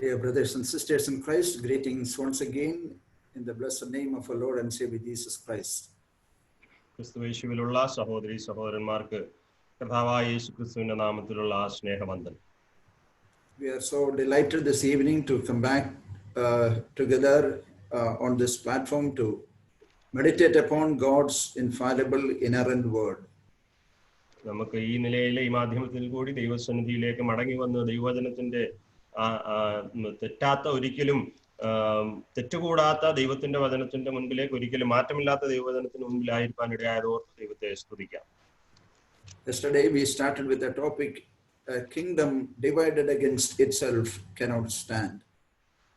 Dear brothers and sisters in Christ, greetings once again in the blessed name of our Lord and Savior Jesus Christ. ക്രിസ്തുയേശുവിലുള്ള സഹോദരി സഹോദരന്മാർക്ക് കർത്താവായ യേശുക്രിസ്തുവിന്റെ നാമത്തിലുള്ള സ്നേഹവന്ദനം. We are so delighted this evening to come back together on this platform to meditate upon God's infallible inerrant word. നമുക്ക് ഈ നിലയിലെ ഈ മാധ്യമത്തിൽ കൂടി ദൈവസന്നിധിയിലേക്ക് മടങ്ങി വന്ന് ദൈവവചനത്തിന്റെ തെറ്റാത്ത ഒരിക്കലും തെറ്റുകൂടാത്ത ദൈവത്തിന്റെ വചനത്തിന്റെ മുൻപിലേക്ക് ഒരിക്കലും മാറ്റമില്ലാത്ത ദൈവവചനത്തിന് മുൻപിലായിരിക്കാൻ ഇടയായതോർത്ത് ദൈവത്തെ സ്തുതിക്കാം. Yesterday we started with the topic, a kingdom divided against itself cannot stand.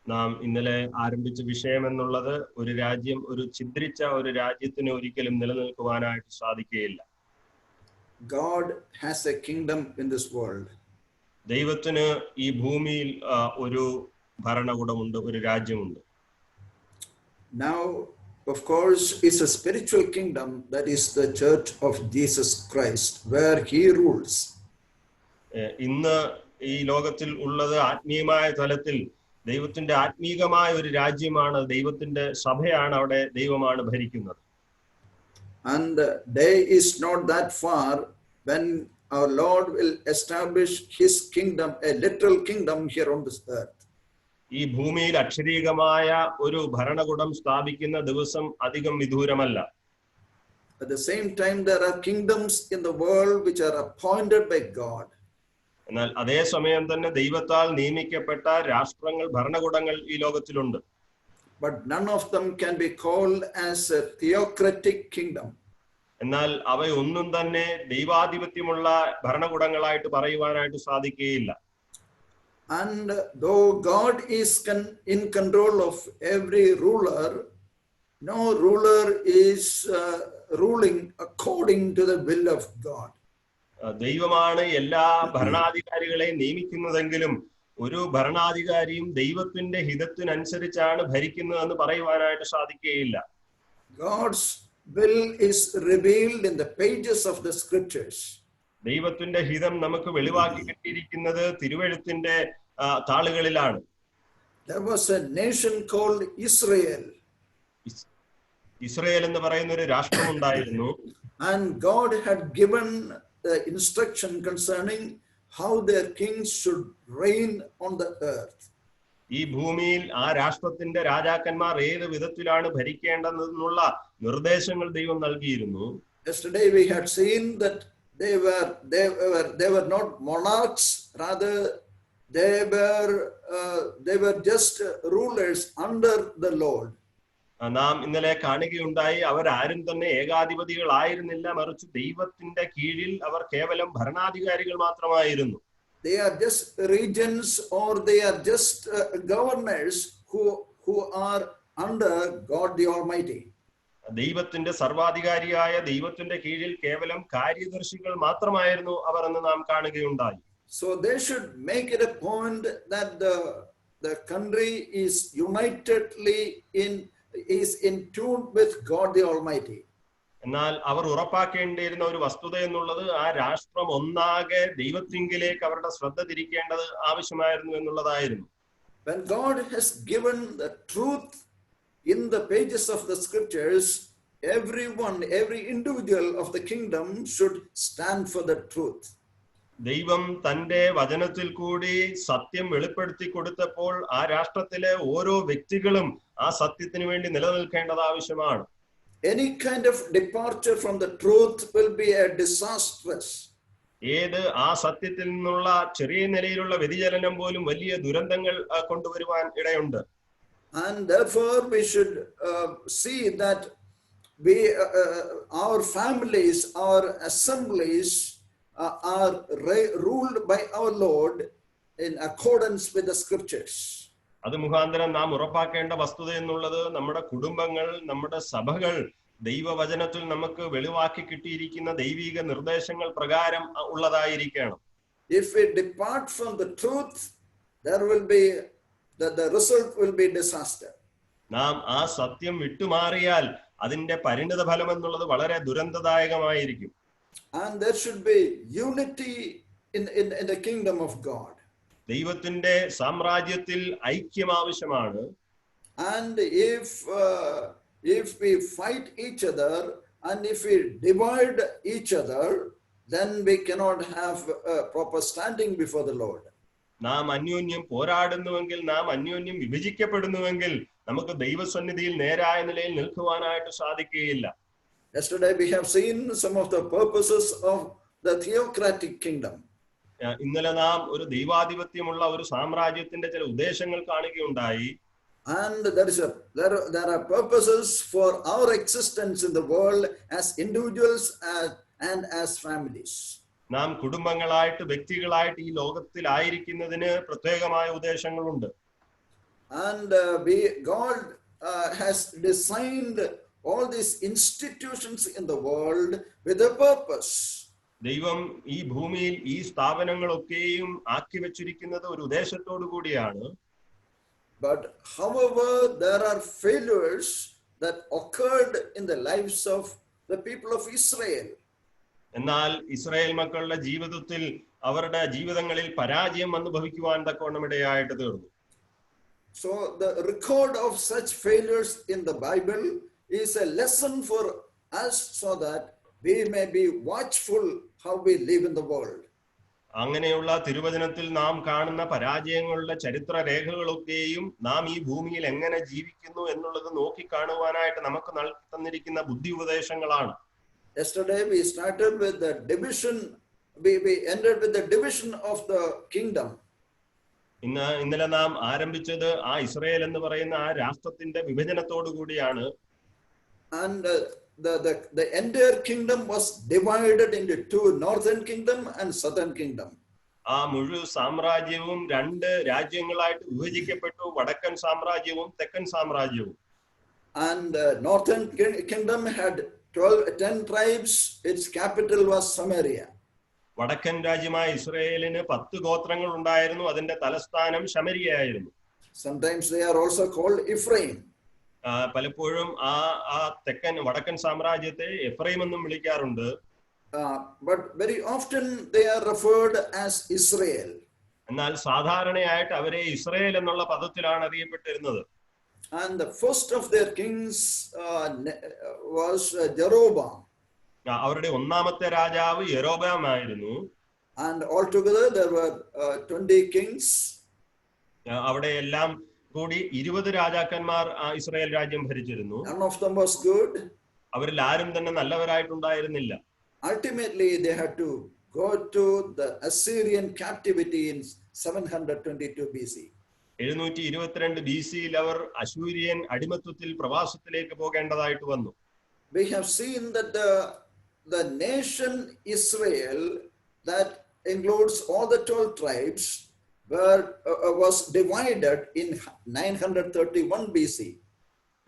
നാം ഇന്നലെ ആരംഭിച്ച വിഷയം എന്നുള്ളത് ഒരു രാജ്യം ഒരു ഛിദ്രിച്ച ഒരു രാജ്യത്തിന് ഒരിക്കലും നിലനിൽക്കുവാനായിട്ട് സാധിക്കുകയില്ല. God has a kingdom in this world. ദൈവത്തിന് ഈ ഭൂമിയിൽ ഒരു ഭരണകൂടമുണ്ട്, ഒരു രാജ്യമുണ്ട്. Now, of course, it's a spiritual kingdom, that is the church of Jesus Christ, where he rules. ഇന്ന് ഈ ലോകത്തിൽ ഉള്ളത് ആത്മീയമായ തലത്തിൽ ദൈവത്തിന്റെ ആത്മീകമായ ഒരു രാജ്യമാണ്, ദൈവത്തിന്റെ സഭയാണ്, അവിടെ ദൈവമാണ് ഭരിക്കുന്നത്. And the day is not that far when our Lord will establish his kingdom, a literal kingdom here on this earth. ഈ ഭൂമിയിൽ അക്ഷരീകമായ ഒരു ഭരണകൂടം സ്ഥാപിക്കുന്ന ദിവസം അധികം വിദൂരമല്ല. At the same time, there are kingdoms in the world which are appointed by God. എന്നാൽ അതേ സമയം തന്നെ ദൈവത്താൽ നിയമിക്കപ്പെട്ട രാഷ്ട്രങ്ങൾ, ഭരണകൂടങ്ങൾ ഈ ലോകത്തിലുണ്ട്. But none of them can be called as a theocratic kingdom. എന്നാൽ അവയൊന്നും തന്നെ ദൈവാധിപത്യമുള്ള ഭരണകൂടങ്ങളായിട്ട് പറയുവാനായിട്ട് സാധിക്കുകയില്ല. And though God is in control of every ruler, no ruler is ruling according to the will of God. ദൈവമാണ് എല്ലാ ഭരണാധികാരികളെയും നിയമിക്കുന്നതെങ്കിലും ഒരു ഭരണാധികാരിയും ദൈവത്തിന്റെ ഹിതത്തിനനുസരിച്ചാണ് ഭരിക്കുന്നതെന്ന് പറയുവാനായിട്ട് സാധിക്കുകയില്ല. God's will is revealed in the pages of the scriptures. ദൈവത്തിന്റെ ഹിതം നമുക്ക് വെളിവാക്കി കിട്ടിയിരിക്കുന്നത് തിരുവെഴുത്തിന്റെ താളുകളിലാണ്. There was a nation called Israel. Israel എന്ന് പറയുന്ന ഒരു രാഷ്ട്രമുണ്ടായിരുന്നു. And God had given the instruction concerning how their kings should reign on the earth. ഈ ഭൂമിയിൽ ആ രാഷ്ട്രത്തിന്റെ രാജാക്കന്മാർ ഏത് വിധത്തിലാണ് ഭരിക്കേണ്ടതെന്നുള്ള നിർദ്ദേശങ്ങൾ ദൈവം നൽകിയിരുന്നു. Yesterday we had seen that they were not monarchs, rather they were just rulers under the Lord. നാം ഇന്നലെ കാണുകയുണ്ടായി, അവരാരും തന്നെ ഏകാധിപതികളായിരുന്നില്ല, മറിച്ച് ദൈവത്തിന്റെ കീഴിൽ അവർ കേവലം ഭരണാധികാരികൾ മാത്രമായിരുന്നു. They are just regents, or they are just governors who are under God the Almighty. ദൈവത്തിന്റെ സർവാധികാരിയായ ദൈവത്തിന്റെ കീഴിൽ കേവലം കാര്യദർശികൾ മാത്രമായിരുന്നു അവർ എന്ന് നാം കാണുകയുണ്ടായി. So they should make it a point that the country is unitedly in tune with God the Almighty. എന്നാൽ അവർ ഉറപ്പാക്കേണ്ടിയിരുന്ന ഒരു വസ്തുത എന്നുള്ളത് ആ രാഷ്ട്രം ഒന്നാകെ ദൈവത്തിങ്കിലേക്ക് അവരുടെ ശ്രദ്ധ തിരിക്കേണ്ടത് ആവശ്യമായിരുന്നു എന്നുള്ളതായിരുന്നു. When God has given the truth in the pages of the scriptures, every individual of the kingdom should stand for the truth. ദൈവം തന്റെ വചനത്തിൽ കൂടി സത്യം വെളിപ്പെടുത്തി കൊടുത്തപ്പോൾ ആ രാഷ്ട്രത്തിലെ ഓരോ വ്യക്തികളും ആ സത്യത്തിന് വേണ്ടി നിലനിൽക്കേണ്ടത് ആവശ്യമാണ്. Any kind of departure from the truth will be a disastrous. ഏത് ആ സത്യത്തിൽ നിന്നുള്ള ചെറിയ നിലയിലുള്ള വ്യതിചലനം പോലും വലിയ ദുരന്തങ്ങൾ കൊണ്ടുവരുവാൻ ഇടയുണ്ട്. And therefore we should see that our families, our assemblies are ruled by our Lord in accordance with the scriptures. അത് മുഖാന്തരം നാം ഉറപ്പാക്കേണ്ട വസ്തുത എന്നുള്ളത് നമ്മുടെ കുടുംബങ്ങൾ, നമ്മുടെ സഭകൾ ദൈവവചനത്തിൽ നമുക്ക് വെളിവാക്കി കിട്ടിയിരിക്കുന്ന ദൈവിക നിർദ്ദേശങ്ങൾ പ്രകാരം ഉള്ളതായിരിക്കണം. If we depart from the truth, there will be the result will be disaster. നാം ആ സത്യം വിട്ടുമാറിയാൽ അതിന്റെ പരിണിത ഫലം എന്നുള്ളത് വളരെ ദുരന്തദായകമായിരിക്കും. And there should be unity in the kingdom of God. ദൈവത്തിന്റെ സാമ്രാജ്യത്തിൽ ഐക്യം ആവശ്യമാണ്. And if we fight each other and if we divide each other, then we cannot have a proper standing before the Lord. നാം അന്യോന്യം പോരാടുന്നുവെങ്കിൽ, നാം അന്യോന്യം വിഭജിക്കപ്പെടുന്നുവെങ്കിൽ നമുക്ക് ദൈവസന്നിധിയിൽ നേരായ നിലയിൽ നിൽക്കുവാനായിട്ട് സാധിക്കുകയില്ല. Yesterday we have seen some of the purposes of the theocratic kingdom. ഇന്നലെ നാം ഒരു ദൈവാധിപത്യമുള്ള ഒരു സാമ്രാജ്യത്തിന്റെ ചില ഉദ്ദേശങ്ങൾ കാണുകയുണ്ടായി. And there are purposes for our existence in the world as individuals and as families. നാം കുടുംബങ്ങളായിട്ട് വ്യക്തികളായിട്ട് ഈ ലോകത്തിലായിരിക്കുന്നതിന് പ്രത്യേകമായ ഉദ്ദേശങ്ങളുണ്ട്. And God has designed all these institutions in the world with a purpose. ദൈവം ഈ ഭൂമിയിൽ ഈ സ്ഥാപനങ്ങളൊക്കെയും ആക്കി വെച്ചിരിക്കുന്നത് ഒരു ഉദ്ദേശത്തോടു കൂടിയാണ്. But however, there are failures that occurred in the lives of the people of Israel. എന്നാൽ ഇസ്രായേൽ മക്കളുടെ ജീവിതത്തിൽ അവരുടെ ജീവിതങ്ങളിൽ പരാജയം അനുഭവിക്കുവാൻ തക്കവണ്ണം ഇടയായിട്ട് തീർന്നു. So the record of such failures in the Bible is a lesson for us so that we may be watchful how we live in the world. അങ്ങനെയുള്ള തിരുവചനത്തിൽ നാം കാണുന്ന പരാജയങ്ങളുടെ ചരിത്ര രേഖകളൊക്കെയും നാം ഈ ഭൂമിയിൽ എങ്ങനെ ജീവിക്കുന്നു എന്നുള്ളത് നോക്കിക്കാണുവാനായിട്ട് നമുക്ക് തന്നിരിക്കുന്ന ബുദ്ധി ഉപദേശങ്ങളാണ്. Yesterday we started with the division, we ended with the division of the kingdom. ഇന്നലെ നാം ആരംഭിച്ചത് ആ ഇസ്രായേൽ എന്ന് പറയുന്ന ആ രാഷ്ട്രത്തിന്റെ വിഭജനത്തോടു കൂടിയാണ്. And the entire kingdom was divided into two, northern kingdom and southern kingdom. ആ മുഴുവൻ സാമ്രാജ്യവും രണ്ട് രാജ്യങ്ങളായിട്ട് വിഭജിക്കപ്പെട്ടു, വടക്കൻ സാമ്രാജ്യവും തെക്കൻ സാമ്രാജ്യവും. And northern kingdom had 10 tribes. Its capital was Samaria. വടക്കൻ രാജ്യമായ ഇസ്രായേലിന് 10 ഗോത്രങ്ങൾ ഉണ്ടായിരുന്നു. അതിന്റെ തലസ്ഥാനം ശമരിയായിരുന്നു. Sometimes they are also called Ephraim. പലപ്പോഴും ആ തെക്കൻ വടക്കൻ സാമ്രാജ്യത്തെ എഫ്രൈം എന്നും വിളിക്കാറുണ്ട്. But very often they are referred as Israel. എന്നാൽ സാധാരണയായിട്ട് അവരെ ഇസ്രായേൽ എന്നുള്ള പദത്തിലാണ് അറിയപ്പെട്ടിരുന്നത്. And the first of their kings was Jeroboam. അവരുടെ ഒന്നാമത്തെ രാജാവ് യെരോബാം ആയിരുന്നു. And altogether there were 20 kings. അവിടെ എല്ലാം കൂടി 20 രാജാക്കന്മാർ ഇസ്രായേൽ രാജ്യം ഭരിച്ചിരുന്നു. None of them was good. അവരിൽ ആരും തന്നെ നല്ലവരായിട്ടുണ്ടായിരുന്നില്ല. Ultimately they had to go to the Assyrian captivity in 722 BC. 722 BC-യിൽ അവർ അശൂരിയൻ അടിമത്വത്തിൽ പ്രവാസത്തിലേക്ക് പോകേണ്ടതായിട്ട് വന്നു. We have seen that the nation Israel, that includes all the 12 tribes, was divided in 931 BC.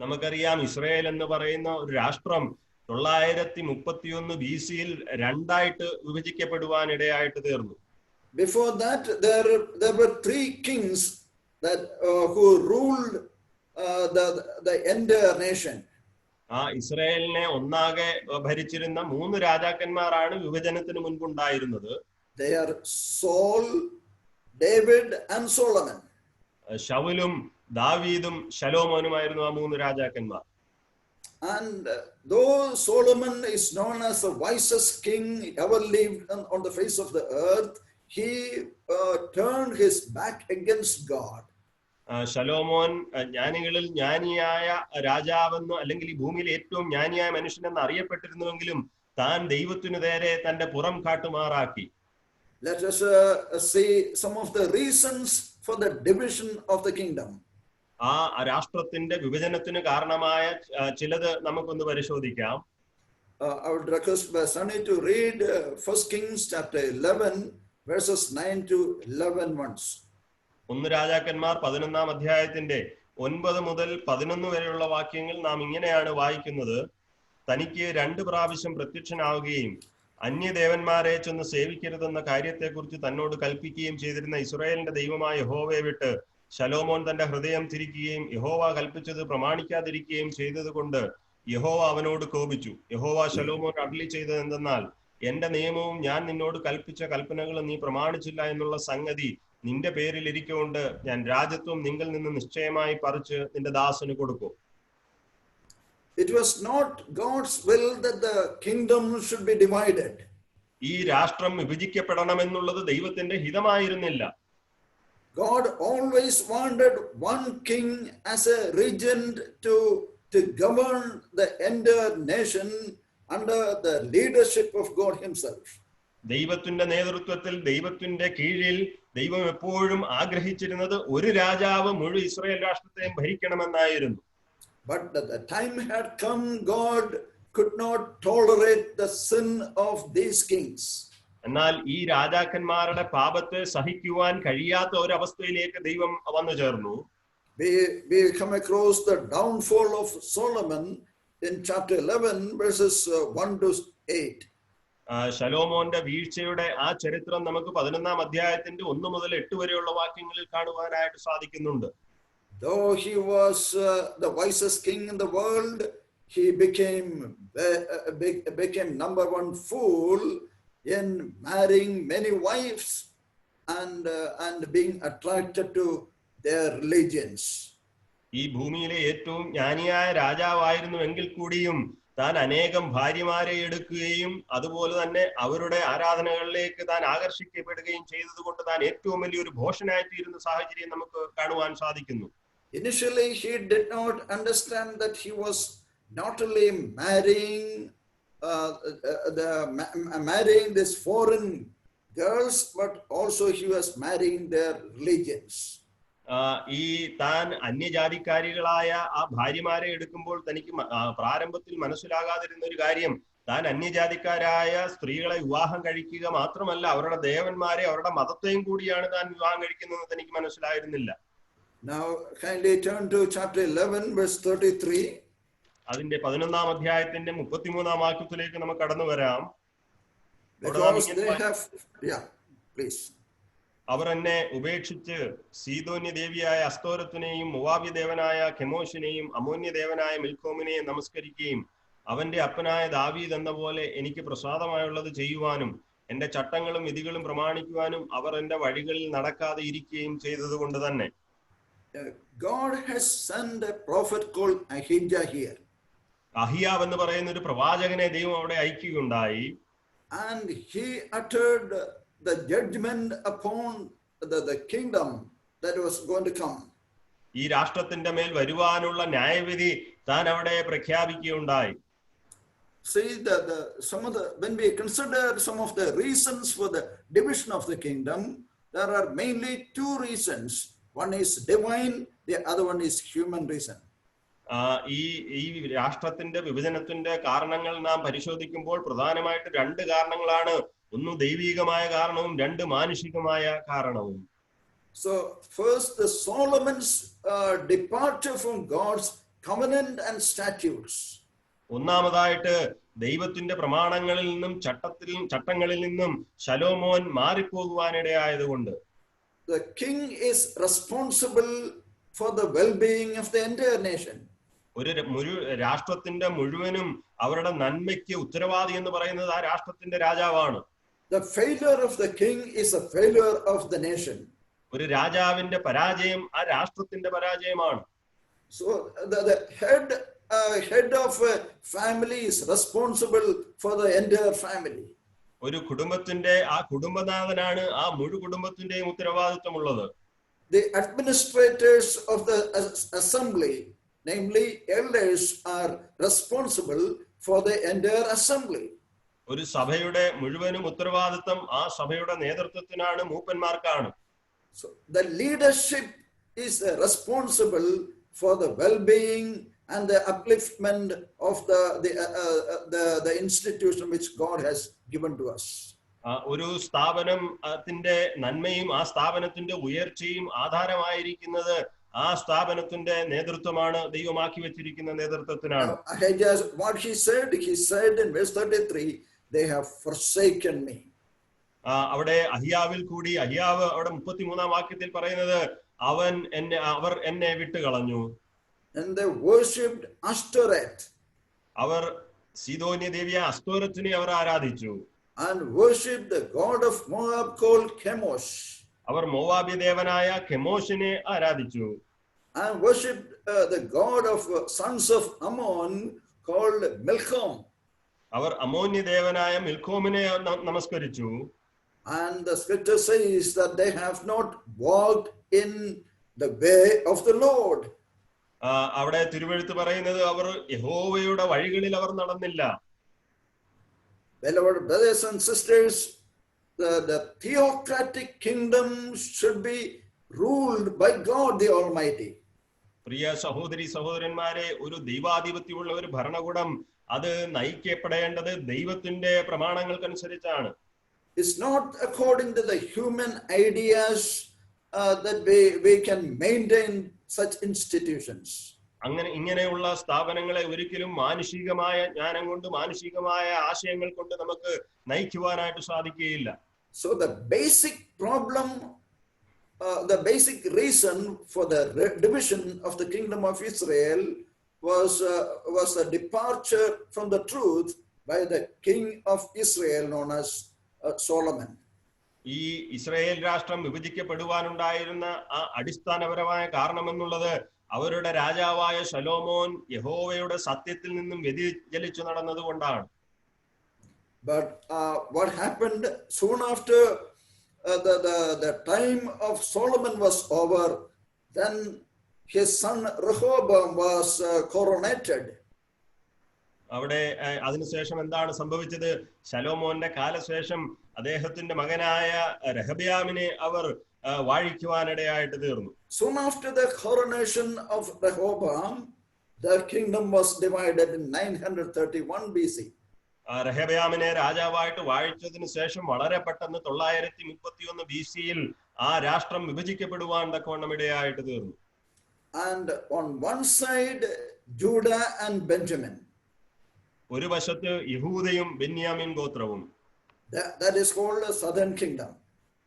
നമുക്കറിയാം Israel എന്ന് പറയുന്ന ഒരു രാഷ്ട്രം 931 BC-യിൽ രണ്ടായിട്ട് വിഭജിക്കപ്പെടുവാൻ ഇടയായിട്ട് തീർന്നു. Before that there were 3 kings that who ruled the entire nation. ഇസ്രായേലിനെ ഒന്നാകെ ഭരിച്ചിരുന്ന 3 രാജാക്കന്മാരാണ് വിഭജനത്തിന് മുൻപുണ്ടായിരുന്നത്. They are Saul, David and Solomon. ശൗലും ദാവീദും ശലോമോനുമായിരുന്നു ആ 3 രാജാക്കന്മാർ. And though Solomon is known as the wisest king ever lived on the face of the earth, he turned his back against God. ശലോമോൻ ജ്ഞാനികളിൽ ജ്ഞാനിയായ രാജാവെന്ന് അല്ലെങ്കിൽ ഈ ഭൂമിയിൽ ഏറ്റവും ജ്ഞാനിയായ മനുഷ്യനെന്ന് അറിയപ്പെട്ടിരുന്നുവെങ്കിലും താൻ ദൈവത്തിനു നേരെ തന്റെ പുറം കാട്ടുമാറാക്കി. Let us see some of the reasons for the division of the kingdom. ആ രാഷ്ട്രത്തിന്റെ വിഭജനത്തിന് കാരണമായ ചിലത് നമുക്കൊന്ന് പരിശോധിക്കാം. I would request Sunny to read 1 Kings chapter 11 verses 9 to 11 once. 1 രാജാക്കന്മാർ 11-ാം അധ്യായത്തിന്റെ 9 മുതൽ 11 വരെയുള്ള വാക്യങ്ങൾ നാം ഇങ്ങനെയാണ് വായിക്കുന്നത്. തനിക്ക് 2 പ്രാവശ്യം പ്രത്യക്ഷനാവുകയും അന്യദേവന്മാരെ ചെന്ന് സേവിക്കരുതെന്ന കാര്യത്തെക്കുറിച്ച് തന്നോട് കൽപ്പിക്കുകയും ചെയ്തിരുന്ന ഇസ്രായേലിന്റെ ദൈവമായ യഹോവയെ വിട്ട് ശലോമോൻ തന്റെ ഹൃദയം തിരിക്കുകയും യഹോവ കൽപ്പിച്ചത് പ്രമാണിക്കാതിരിക്കുകയും ചെയ്തതുകൊണ്ട് യഹോവ അവനോട് കോപിച്ചു. യഹോവ ശലോമോൻ അരുളി ചെയ്തത് എന്തെന്നാൽ, എന്റെ നിയമവും ഞാൻ നിന്നോട് കൽപ്പിച്ച കൽപ്പനകളും നീ പ്രമാണിച്ചില്ല എന്നുള്ള സംഗതി നിന്റെ പേരിൽ ഇരിക്കൊണ്ട് ഞാൻ രാജ്യത്വം നിങ്ങളിൽ നിന്ന് നിശ്ചയമായി പറിച്ച് നിന്റെ ദാസന് കൊടുക്കും. It was not God's will that the kingdom should be divided. ഈ രാഷ്ട്രം വിഭജിക്കപ്പെടണമെന്നുള്ളത് ദൈവത്തിന്റെ ഹിതമായിരുന്നില്ല. God always wanted one king as a regent to govern the entire nation under the leadership of God himself. ദൈവത്തിന്റെ നേതൃത്വത്തിൽ ദൈവത്തിന്റെ കീഴിൽ ദൈവം എപ്പോഴും ആഗ്രഹിച്ചിരുന്നത് ഒരു രാജാവ് മുഴു Israel രാഷ്ട്രത്തെയും ഭരിക്കണമെന്നായിരുന്നു. But the time had come, God could not tolerate the sin of these kings. എന്നാൽ ഈ രാജാക്കന്മാരുടെ പാപത്തെ സഹിക്കുവാൻ കഴിയാത്ത ഒരു അവസ്ഥയിലേക്ക് ദൈവം വന്നു ചേർന്നു. We come across the downfall of Solomon in chapter 11 verses 1 to 8. ശലോമോന്റെ വീഴ്ചയുടെ ആ ചരിത്രം നമുക്ക് 11-ാം അധ്യായത്തിന്റെ 1 മുതൽ 8 വരെയുള്ള വാക്യങ്ങളിൽ കാണുവാനായിട്ട് സാധിക്കുന്നുണ്ട്. Though he was the wisest king in the world, he became number one fool in marrying many wives and being attracted to their religions. ഈ ഭൂമിയിലെ ഏറ്റവും ജ്ഞാനിയായ രാജാവായിരുന്നുവെങ്കിൽ കൂടിയും താൻ അനേകം ഭാര്യമാരെ എടുക്കുകയും അതുപോലെ തന്നെ അവരുടെ ആരാധനകളിലേക്ക് താൻ ആകർഷിക്കപ്പെടുകയും ചെയ്തതുകൊണ്ട് താൻ ഏറ്റവും വലിയൊരു ഭോഷനായിത്തീരുന്ന സാഹചര്യം നമുക്ക് കാണുവാൻ സാധിക്കുന്നു. Initially, he did not understand that he was not only marrying these foreign girls, but also he was marrying their religions. ഈ താൻ അന്യജാതിക്കാരികളായ ആ ഭാര്യമാരെ എടുക്കുമ്പോൾ തനിക്ക് പ്രാരംഭത്തിൽ മനസ്സിലാകാതിരുന്ന ഒരു കാര്യം, താൻ അന്യജാതിക്കാരായ സ്ത്രീകളെ വിവാഹം കഴിക്കുക മാത്രമല്ല അവരുടെ ദേവന്മാരെ അവരുടെ മതത്തെയും കൂടിയാണ് താൻ വിവാഹം കഴിക്കുന്നതെന്ന് തനിക്ക് മനസ്സിലായിരുന്നില്ല. Now kindly turn to chapter 11 verse 33. അതിന്റെ 11-ാം അധ്യായത്തിന്റെ 33-ാം വാക്യത്തിലേക്ക് നമുക്ക് കടന്നു വരാം. Please. അവർ എന്നെ ഉപേക്ഷിച്ച് സീദോന്യ ദേവിയായ അസ്തോരത്തിനെയും മോവാബ്യ ദേവനായ കെമോഷിനെയും അമോന്യ ദേവനായ മിൽക്കോമിനെയും നമസ്കരിക്കുകയും അവന്റെ അപ്പനായ ദാവീദ് എന്ന പോലെ എനിക്ക് പ്രസാദമായുള്ളത് ചെയ്യുവാനും എന്റെ ചട്ടങ്ങളും വിധികളും പ്രമാണിക്കുവാനും അവർ എന്റെ വഴികളിൽ നടക്കാതെ ഇരിക്കുകയും ചെയ്തതുകൊണ്ട് തന്നെ. God has sent a prophet called Ahijah here. അഹിയാവ് എന്ന് പറയുന്ന ഒരു പ്രവാചകനെ ദൈവം അവിടെ അയക്കുകയുണ്ടായി. And he uttered the judgment upon the kingdom that was going to come. ഈ രാഷ്ട്രത്തിന്റെ മേൽ വരുവാനുള്ള ന്യായവിധി താൻ അവിടെ പ്രഖ്യാപിക്കുകയുണ്ടായി. See when we consider some of the reasons for the division of the kingdom, there are mainly two reasons. One is divine, the other one is human reason. ഈ രാഷ്ട്രത്തിന്റെ വിഭജനത്തിന്റെ കാരണങ്ങൾ നാം പരിശോധിക്കുമ്പോൾ പ്രധാനമായിട്ട് രണ്ട് കാരണങ്ങളാണ്. ഒന്ന് ദൈവികമായ കാരണവും രണ്ട് മാനുഷികമായ കാരണവും. So first, the Solomon's departure from God's covenant and statutes. ഒന്നാമതായിട്ട് ദൈവത്തിന്റെ പ്രമാണങ്ങളിൽ നിന്നും ചട്ടങ്ങളിൽ നിന്നും ശലോമോൻ മാറിപ്പോകുവാനിടയായതുകൊണ്ട്. The king is responsible for the well-being of the entire nation. ഒരു രാഷ്ട്രത്തിന്റെ മുഴുവനും അവരുടെ നന്മയ്ക്ക് ഉത്തരവാദി എന്ന് പറയുന്നത് ആ രാഷ്ട്രത്തിന്റെ രാജാവാണ്. The failure of the king is a failure of the nation. ഒരു രാജാവിന്റെ പരാജയം ആ രാഷ്ട്രത്തിന്റെ പരാജയമാണ്. So the head of a family is responsible for the entire family. ഒരു കുടുംബത്തിന്റെ ആ കുടുംബനാഥനാണ് ആ മുഴു കുടുംബത്തിന്റെയും ഉത്തരവാദിത്വമുള്ളത്. The administrators of the assembly, namely elders, are responsible for the entire assembly. ഒരു സഭയുടെ മുഴുവനും ഉത്തരവാദിത്വം ആ സഭയുടെ നേതൃത്വത്തിനാണ്, മൂപ്പന്മാർക്കാണ്. So the leadership is responsible for the well-being and the upliftment of the institution which God has given to us. ഒരു സ്ഥാപനത്തിന്റെ നന്മയും ആ സ്ഥാപനത്തിന്റെ ഉയർച്ചയും ആധാരമായിരിക്കുന്നത് ആ സ്ഥാപനത്തിന്റെ നേതൃത്വമാണ്, ദൈവമാക്കി വെച്ചിരിക്കുന്ന നേതൃത്വത്തിനാണ്. What he said in verse 33, they have forsaken me. അവിടെ അഹിയാവിൽ കൂടി അഹിയാവ് അവിടെ 33-ാം വാക്യത്തിൽ പറയുന്നത് അവർ എന്നെ വിട്ടുകളഞ്ഞു. And they worshipped Ashtoreth. അവർ സീദോന്യ ദേവിയ അസ്തോരത്തിനെ അവർ ആരാധിച്ചു. And worshipped the god of Moab called Chemosh. അവർ മോവാബി ദേവനായ കെമോഷിനെ ആരാധിച്ചു. And worshipped the god of sons of Ammon called Milcom. അവർ അമ്മോന്യ ദേവനായ മിൽക്കോമിനെ നമസ്കരിച്ചു. And the scripture says that they have not walked in the way of the Lord. അവിടെ തിരുവെഴുത്ത് പറയുന്നത് അവർ യഹോവയുടെ വഴികളിൽ അവർ നടന്നില്ല. Beloved brothers and sisters, the theocratic kingdom should be ruled by God the Almighty. പ്രിയ സഹോദരി സഹോദരന്മാരെ, ഒരു ദൈവാധിപത്യമുള്ള ഒരു ഭരണകൂടം അത് നയിക്കപ്പെടേണ്ടത് ദൈവത്തിന്റെ പ്രമാണങ്ങൾക്കനുസരിച്ചാണ്. It's not according to the human ideas that we can maintain such institutions. ഇങ്ങനെയുള്ള സ്ഥാപനങ്ങളെ ഒരിക്കലും മാനുഷികമായ ജ്ഞാനം കൊണ്ട് മാനുഷികമായ ആശയങ്ങൾ കൊണ്ട് നമുക്ക് നയിക്കുവാനായിട്ട് സാധിക്കുകയില്ല. So the basic problem, the basic reason for the division of the kingdom of Israel was a departure from the truth by the king of Israel known as Solomon. ഈ ഇസ്രായേൽ രാഷ്ട്രം വിഭജിക്കപ്പെടുവാനുണ്ടായിരുന്ന ആ അടിസ്ഥാനപരമായ കാരണമെന്നുള്ളത് അവരുടെ രാജാവായ ശലോമോൻ യഹോവയുടെ സത്യത്തിൽ നിന്നും വ്യതിചലിച്ചു നടന്നതുകൊണ്ടാണ്. But what happened soon after the time of Solomon was over, then his son Rehoboam was coronated. അവിടെ അതിനുശേഷം എന്താണ് സംഭവിച്ചത്? ശലോമോന്റെ കാലശേഷം അദ്ദേഹത്തിന്റെ മകനായ രഹബയാമിനെ അവർ വാഴിക്കുവാനിടയായിട്ട് തീർന്നു. Soon after the coronation of Rehoboam, the kingdom was divided in 931 BC. രഹബയാമിനെ രാജാവായിട്ട് വാഴിച്ചതിന് ശേഷം വളരെ പെട്ടെന്ന് 931 BC-യിൽ ആ രാഷ്ട്രം വിഭജിക്കപ്പെടുവാൻ തക്കവണ്ണം ഇടയായിട്ട് തീർന്നു. And on one side Judah and Benjamin. ഒരു വശത്ത് യഹൂദയും ബെന്യാമീൻ ഗോത്രവും. That is called the southern kingdom.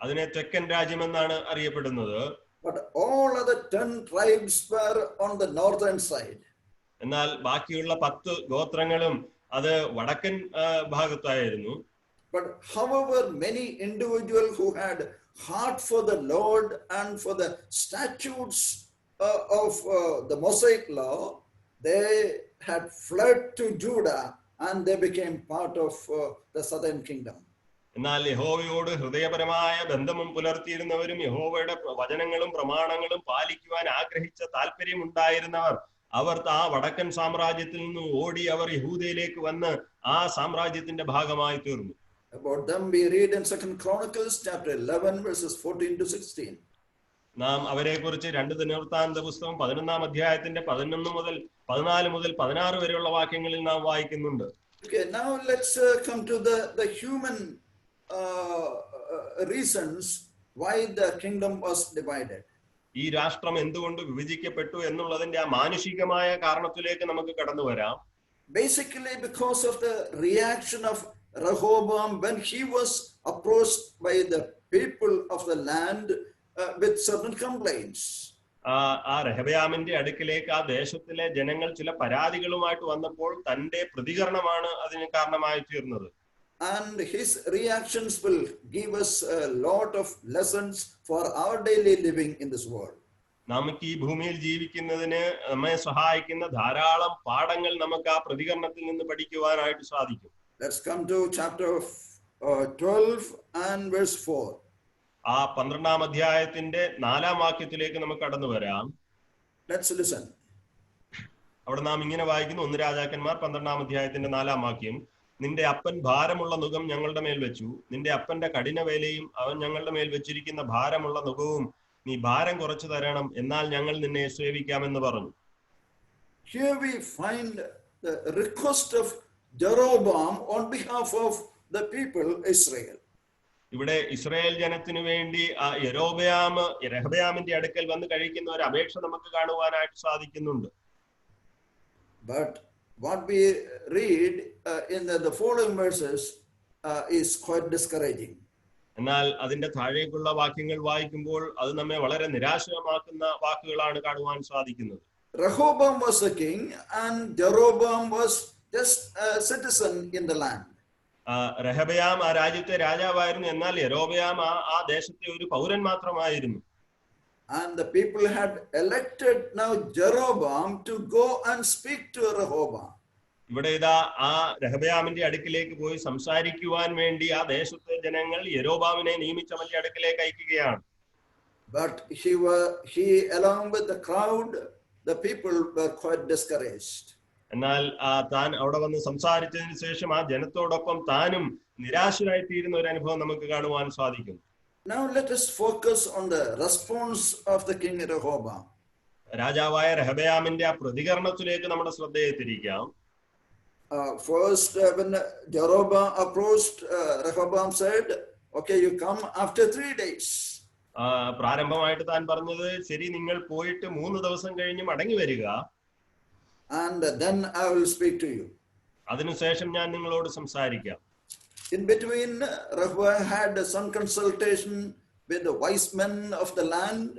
അതിനെ തെക്കൻ രാജ്യം എന്നാണ് അറിയപ്പെടുന്നത്. But all other 10 tribes were on the northern side. എന്നാൽ ബാക്കിയുള്ള 10 ഗോത്രങ്ങളും അത് വടക്കൻ ഭാഗത്തായിരുന്നു. But however many individuals who had heart for the Lord and for the statutes of the Mosaic law, they had fled to Judah and they became part of the southern kingdom. എന്നാൽ യഹോവയോട് ഹൃദയപരമായ ബന്ധവും പുലർത്തിയിരുന്നവരും യഹോവയുടെ വചനങ്ങളും പ്രമാണങ്ങളും പാലിക്കുവാൻ ആഗ്രഹിച്ച താല്പര്യം ഉണ്ടായിരുന്നവർ അവർ ആ വടക്കൻ സാമ്രാജ്യത്തിൽ നിന്ന് ഓടി അവർ യഹൂദയിലേക്ക് വന്ന് ആ സാമ്രാജ്യത്തിന്റെ ഭാഗമായി തീർന്നു. About them we read in 2 Chronicles chapter 11 verses 14 to 16. നാം അവരെ കുറിച്ച് 2 ദിനവൃത്താന്ത പുസ്തകം 11-ാം അധ്യായത്തിന്റെ 11 മുതൽ 14 മുതൽ 16 വരെയുള്ള വാക്യങ്ങളിൽ നാം വായിക്കുന്നുണ്ട്. Okay, now let's come to the human reasons why the kingdom was divided. ഈ രാഷ്ട്രം എന്തുകൊണ്ട് വിഭജിക്കപ്പെട്ടു എന്നുള്ളതിന്റെ ആ മാനുഷികമായ കാരണത്തിലേക്ക് നമുക്ക് കടന്നു വരാം. Basically because of the reaction of Rehoboam when he was approached by the people of the land with certain complaints. ആ രഹബയാമിന്റെ അടുക്കിലേക്ക് ആ ദേശത്തിലെ ജനങ്ങൾ ചില പരാതികളുമായിട്ട് വന്നപ്പോൾ തന്റെ പ്രതികരണമാണ് അതിന് കാരണമായി തീർന്നത്. And his reactions will give us a lot of lessons for our daily living in this world. നമുക്ക് ഈ ഭൂമിയിൽ ജീവിക്കുന്നതിന് നമ്മെ സഹായിക്കുന്ന ധാരാളം പാഠങ്ങൾ നമുക്ക് ആ പ്രതികരണത്തിൽ നിന്ന് പഠിക്കുവാനായിട്ട് സാധിക്കും. Let's come to chapter 12 and verse 4. ആ 12-ാം അധ്യായത്തിന്റെ 4-ാം വാക്യത്തിലേക്ക് നമുക്ക് കടന്നു വരാം. Let's listen. അവിടെ നാം ഇങ്ങനെ വായിക്കുന്നു. 1 രാജാക്കന്മാർ 12-ാം അധ്യായത്തിന്റെ 4-ാം വാക്യം. നിന്റെ അപ്പൻ ഭാരമുള്ള നുകം ഞങ്ങളുടെ മേൽ വെച്ചു, നിന്റെ അപ്പന്റെ കഠിനവേലയും അവൻ ഞങ്ങളുടെ മേൽ വെച്ചിരിക്കുന്ന ഭാരമുള്ള നുകവും നീ ഭാരം കുറച്ചു തരണം, എന്നാൽ ഞങ്ങൾ നിന്നെ സേവിക്കാമെന്ന് പറഞ്ഞു. Here we find the request of Jeroboam on behalf of the people Israel. ഇവിടെ ഇസ്രായേൽ ജനത്തിനു വേണ്ടി രെഹബയാമിന്റെ അടുക്കൽ വന്ന് കഴിക്കുന്ന ഒരു അപേക്ഷ നമുക്ക് കാണുവാനായിട്ട് സാധിക്കുന്നുണ്ട്. But what we read in the following verses is quite discouraging. എന്നാൽ അതിന്റെ താഴേക്കുള്ള വാക്യങ്ങൾ വായിക്കുമ്പോൾ അത് നമ്മെ വളരെ നിരാശമാക്കുന്ന വാക്കുകളാണ് കാണുവാൻ സാധിക്കുന്നത്. Rehoboam was the king and Jeroboam was just a citizen in the land. റഹബയാം ആ രാജ്യത്തെ രാജാവായിരുന്നു, എന്നാൽ യെരോബയാം ആ ദേശത്തെ ഒരു പൗരൻ മാത്രമായിരുന്നു. And the people had elected now Jeroboam to go and speak to Rehoboam. ഇവിടെ ഇതാ ആ റഹബയാമിന്റെ അടുക്കിലേക്ക് പോയി സംസാരിക്കുവാൻ വേണ്ടി ആ ദേശത്തെ ജനങ്ങൾ യെരോബാമിനെ നിയമിച്ച് അവന്റെ അടുക്കിലേക്ക് അയക്കുകയാണ്. But he along with the crowd, the people were quite discouraged. എന്നാൽ താൻ അവിടെ വന്ന് സംസാരിച്ചതിന് ശേഷം ആ ജനത്തോടൊപ്പം താനും നിരാശരായി തീരുന്ന ഒരു അനുഭവം നമുക്ക് കാണുവാൻ സാധിക്കും. Now let us focus on the response of the king Rehoboam. രാജാവായ റഹബയാമിന്റെ ആ പ്രതികരണത്തിലേക്ക് നമ്മുടെ ശ്രദ്ധയെ തിരിക്കാം. First, when Jeroboam approached, Rehoboam said, "Okay, you come after 3 days." പ്രാരംഭമായിട്ട് താൻ പറഞ്ഞത്, ശരി, നിങ്ങൾ പോയിട്ട് 3 ദിവസം കഴിഞ്ഞ് മടങ്ങി വരിക, and then I will speak to you. അതിനുശേഷം ഞാൻ നിങ്ങളോട് സംസാരിക്കാം. In between, Rehoboam had some consultation with the wise men of the land.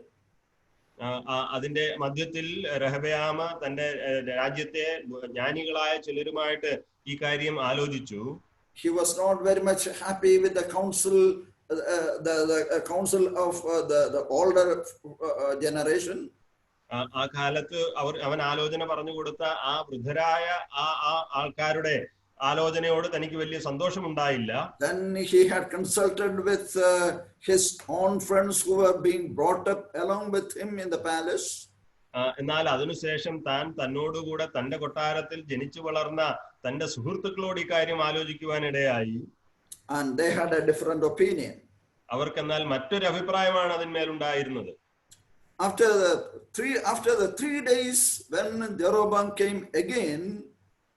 അതിന്റെ മധ്യത്തിൽ റഹബയാം തന്റെ രാജ്യത്തെ ജ്ഞാനികളായ ചിലരുമായിട്ട് ഈ കാര്യം ആലോചിച്ചു. He was not very much happy with the council, the council of the older generation. ആ കാലത്ത് അവൻ ആലോചന പറഞ്ഞു കൊടുത്ത ആ വൃദ്ധരായ ആ ആൾക്കാരുടെ ആലോചനയോട് തനിക്ക് വലിയ സന്തോഷമുണ്ടായില്ല. Then he had consulted with his own friends who were being brought up along with him in the palace. എന്നാൽ അതിനുശേഷം താൻ തന്നോടുകൂടെ തന്റെ കൊട്ടാരത്തിൽ ജനിച്ചു വളർന്ന തന്റെ സുഹൃത്തുക്കളോട് ഈ കാര്യം ആലോചിക്കുവാനിടയായി. And they had a different opinion. അവർക്കെന്നാൽ മറ്റൊരു അഭിപ്രായമാണ് അതിന്മേലുണ്ടായിരുന്നത്. After the 3 days, when Jeroboam came again,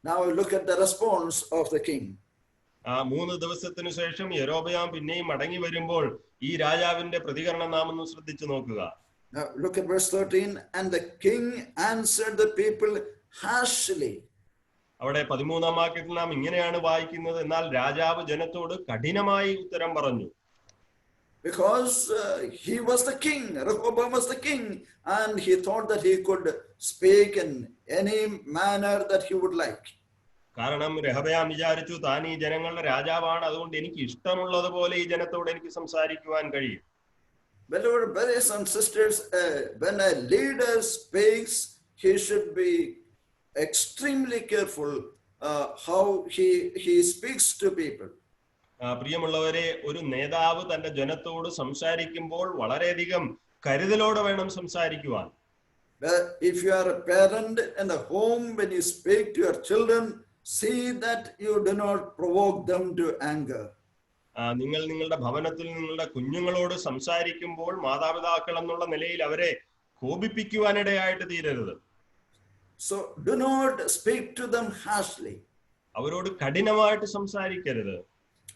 now look at the response of the king. 3 ദിവസത്തിനു ശേഷം യെരോബയാം പിന്നെയും മടങ്ങി വരുമ്പോൾ ഈ രാജാവിന്റെ പ്രതികരണം നാം ഒന്ന് ശ്രദ്ധിച്ചു നോക്കുക. Now look at verse 13. And the king answered the people harshly. അവിടെ 13-ാം വാക്യത്തിൽ നാം ഇങ്ങനെയാണ് വായിക്കുന്നത്, എന്നാൽ രാജാവ് ജനത്തോട് കഠിനമായി ഉത്തരം പറഞ്ഞു. Because he was the king, Rehoboam was the king, and he thought that he could speak in any manner that he would like. കാരണം റഹബയാം വിചാരിച്ചു, താൻ ഈ ജനങ്ങളുടെ രാജാവാണ്, അതുകൊണ്ട് എനിക്ക് ഇഷ്ടമുള്ളതുപോലെ ഈ ജനത്തോട് എനിക്ക് സംസാരിക്കുവാൻ കഴിയും. Beloved brothers and sisters, when a leader speaks, he should be extremely careful how he speaks to people. പ്രിയമുള്ളവരെ, ഒരു നേതാവ് തന്റെ ജനത്തോട് സംസാരിക്കുമ്പോൾ വളരെയധികം കരുതലോടെ വേണം സംസാരിക്കുവാൻ. If you are a parent in the home, when you speak to your children, see that you do not provoke them to anger. നിങ്ങൾ നിങ്ങളുടെ ഭവനത്തിൽ നിങ്ങളുടെ കുഞ്ഞുങ്ങളോട് സംസാരിക്കുമ്പോൾ മാതാപിതാക്കൾ എന്നുള്ള നിലയിൽ അവരെ കോപിപ്പിക്കുവാനിടയായിട്ട് തീരരുത്. So do not speak to them harshly. അവരോട് കഠിനമായിട്ട് സംസാരിക്കരുത്.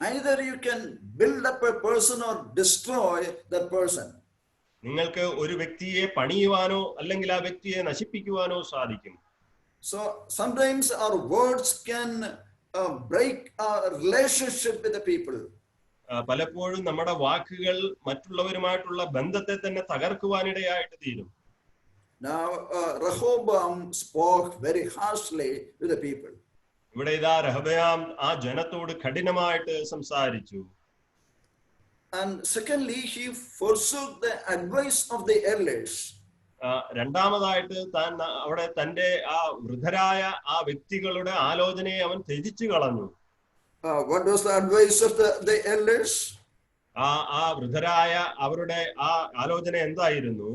Either you can build up a person or destroy that person. നിങ്ങൾക്ക് ഒരു വ്യക്തിയെ പണിയുവാനോ അല്ലെങ്കിൽ ആ വ്യക്തിയെ നശിപ്പിക്കുവാനോ സാധിക്കും. So sometimes our words can break our relationship with the people. പലപ്പോഴും നമ്മുടെ വാക്കുകൾ മറ്റുള്ളവരുമായിട്ടുള്ള ബന്ധത്തെ തന്നെ തകർക്കുവാനിടയായിട്ട് തീരും. Now Rehoboam spoke very harshly with the people. ഇവിടെ ഇതാ റഹബയാം ആ ജനത്തോട് കഠിനമായിട്ട് സംസാരിച്ചു. And secondly, he forsook the advice of the elders. രണ്ടാമതായിട്ട് താൻ അവിടെ തന്റെ ആ വൃദ്ധരായ ആ വ്യക്തികളുടെ ആലോചനയെ അവൻ ത്യജിച്ചു കളഞ്ഞു. What was the advice of the elders? ആ വൃദ്ധരായ അവരുടെ ആ ആലോചന എന്തായിരുന്നു?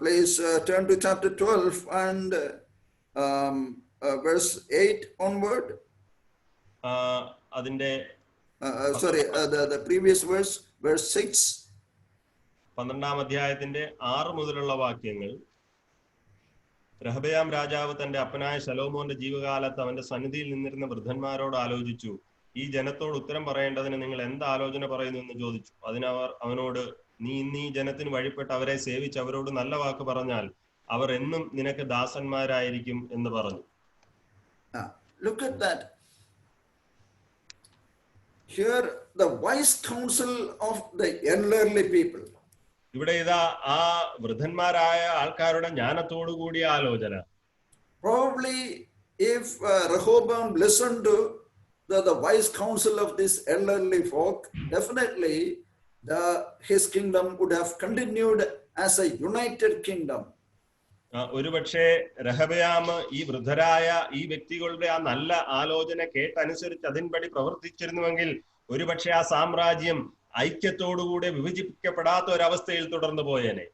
Please turn to chapter 12 and verse 8 onward. അതിന്റെ the previous verse 6. 12-ാം അധ്യായത്തിന്റെ 6 മുതലുള്ള വാക്യങ്ങൾ. റഹബയാം രാജാവ് തന്റെ അപ്പനായ ശലോമോന്റെ ജീവകാലത്ത് അവന്റെ സന്നിധിയിൽ നിന്നിരുന്ന വൃദ്ധന്മാരോട് ആലോചിച്ചു. ഈ ജനത്തോട് ഉത്തരം പറയേണ്ടതിന് നിങ്ങൾ എന്ത് ആലോചന പറയുന്നു എന്ന് ചോദിച്ചു. അതിനവർ അവനോട്, നീ ഇന്നീ ജനത്തിന് വഴിപ്പെട്ട് അവരെ സേവിച്ച് അവരോട് നല്ല വാക്ക് പറഞ്ഞാൽ അവർ എന്നും നിനക്ക് ദാസന്മാരായിരിക്കും എന്ന് പറഞ്ഞു. Look at that. Here the wise counsel of the elderly people. ഇവിടെ ഇതാ ആ വൃദ്ധന്മാരായ ആൾക്കാരുടെ ജ്ഞാനത്തോടു കൂടിയ ആലോചന. Probably if Rehoboam listened to the wise counsel of this elderly folk, definitely his kingdom would have continued as a united kingdom. ഒരുപക്ഷെ രഹബയാം ഈ വൃദ്ധരായ ഈ വ്യക്തികളുടെ ആ നല്ല ആലോചന കേട്ടനുസരിച്ച് അതിൻപടി പ്രവർത്തിച്ചിരുന്നുവെങ്കിൽ ഒരുപക്ഷെ ആ സാമ്രാജ്യം ഐക്യത്തോടുകൂടെ വിഭജിക്കപ്പെടാത്ത ഒരവസ്ഥയിൽ തുടർന്നു പോയേനെ.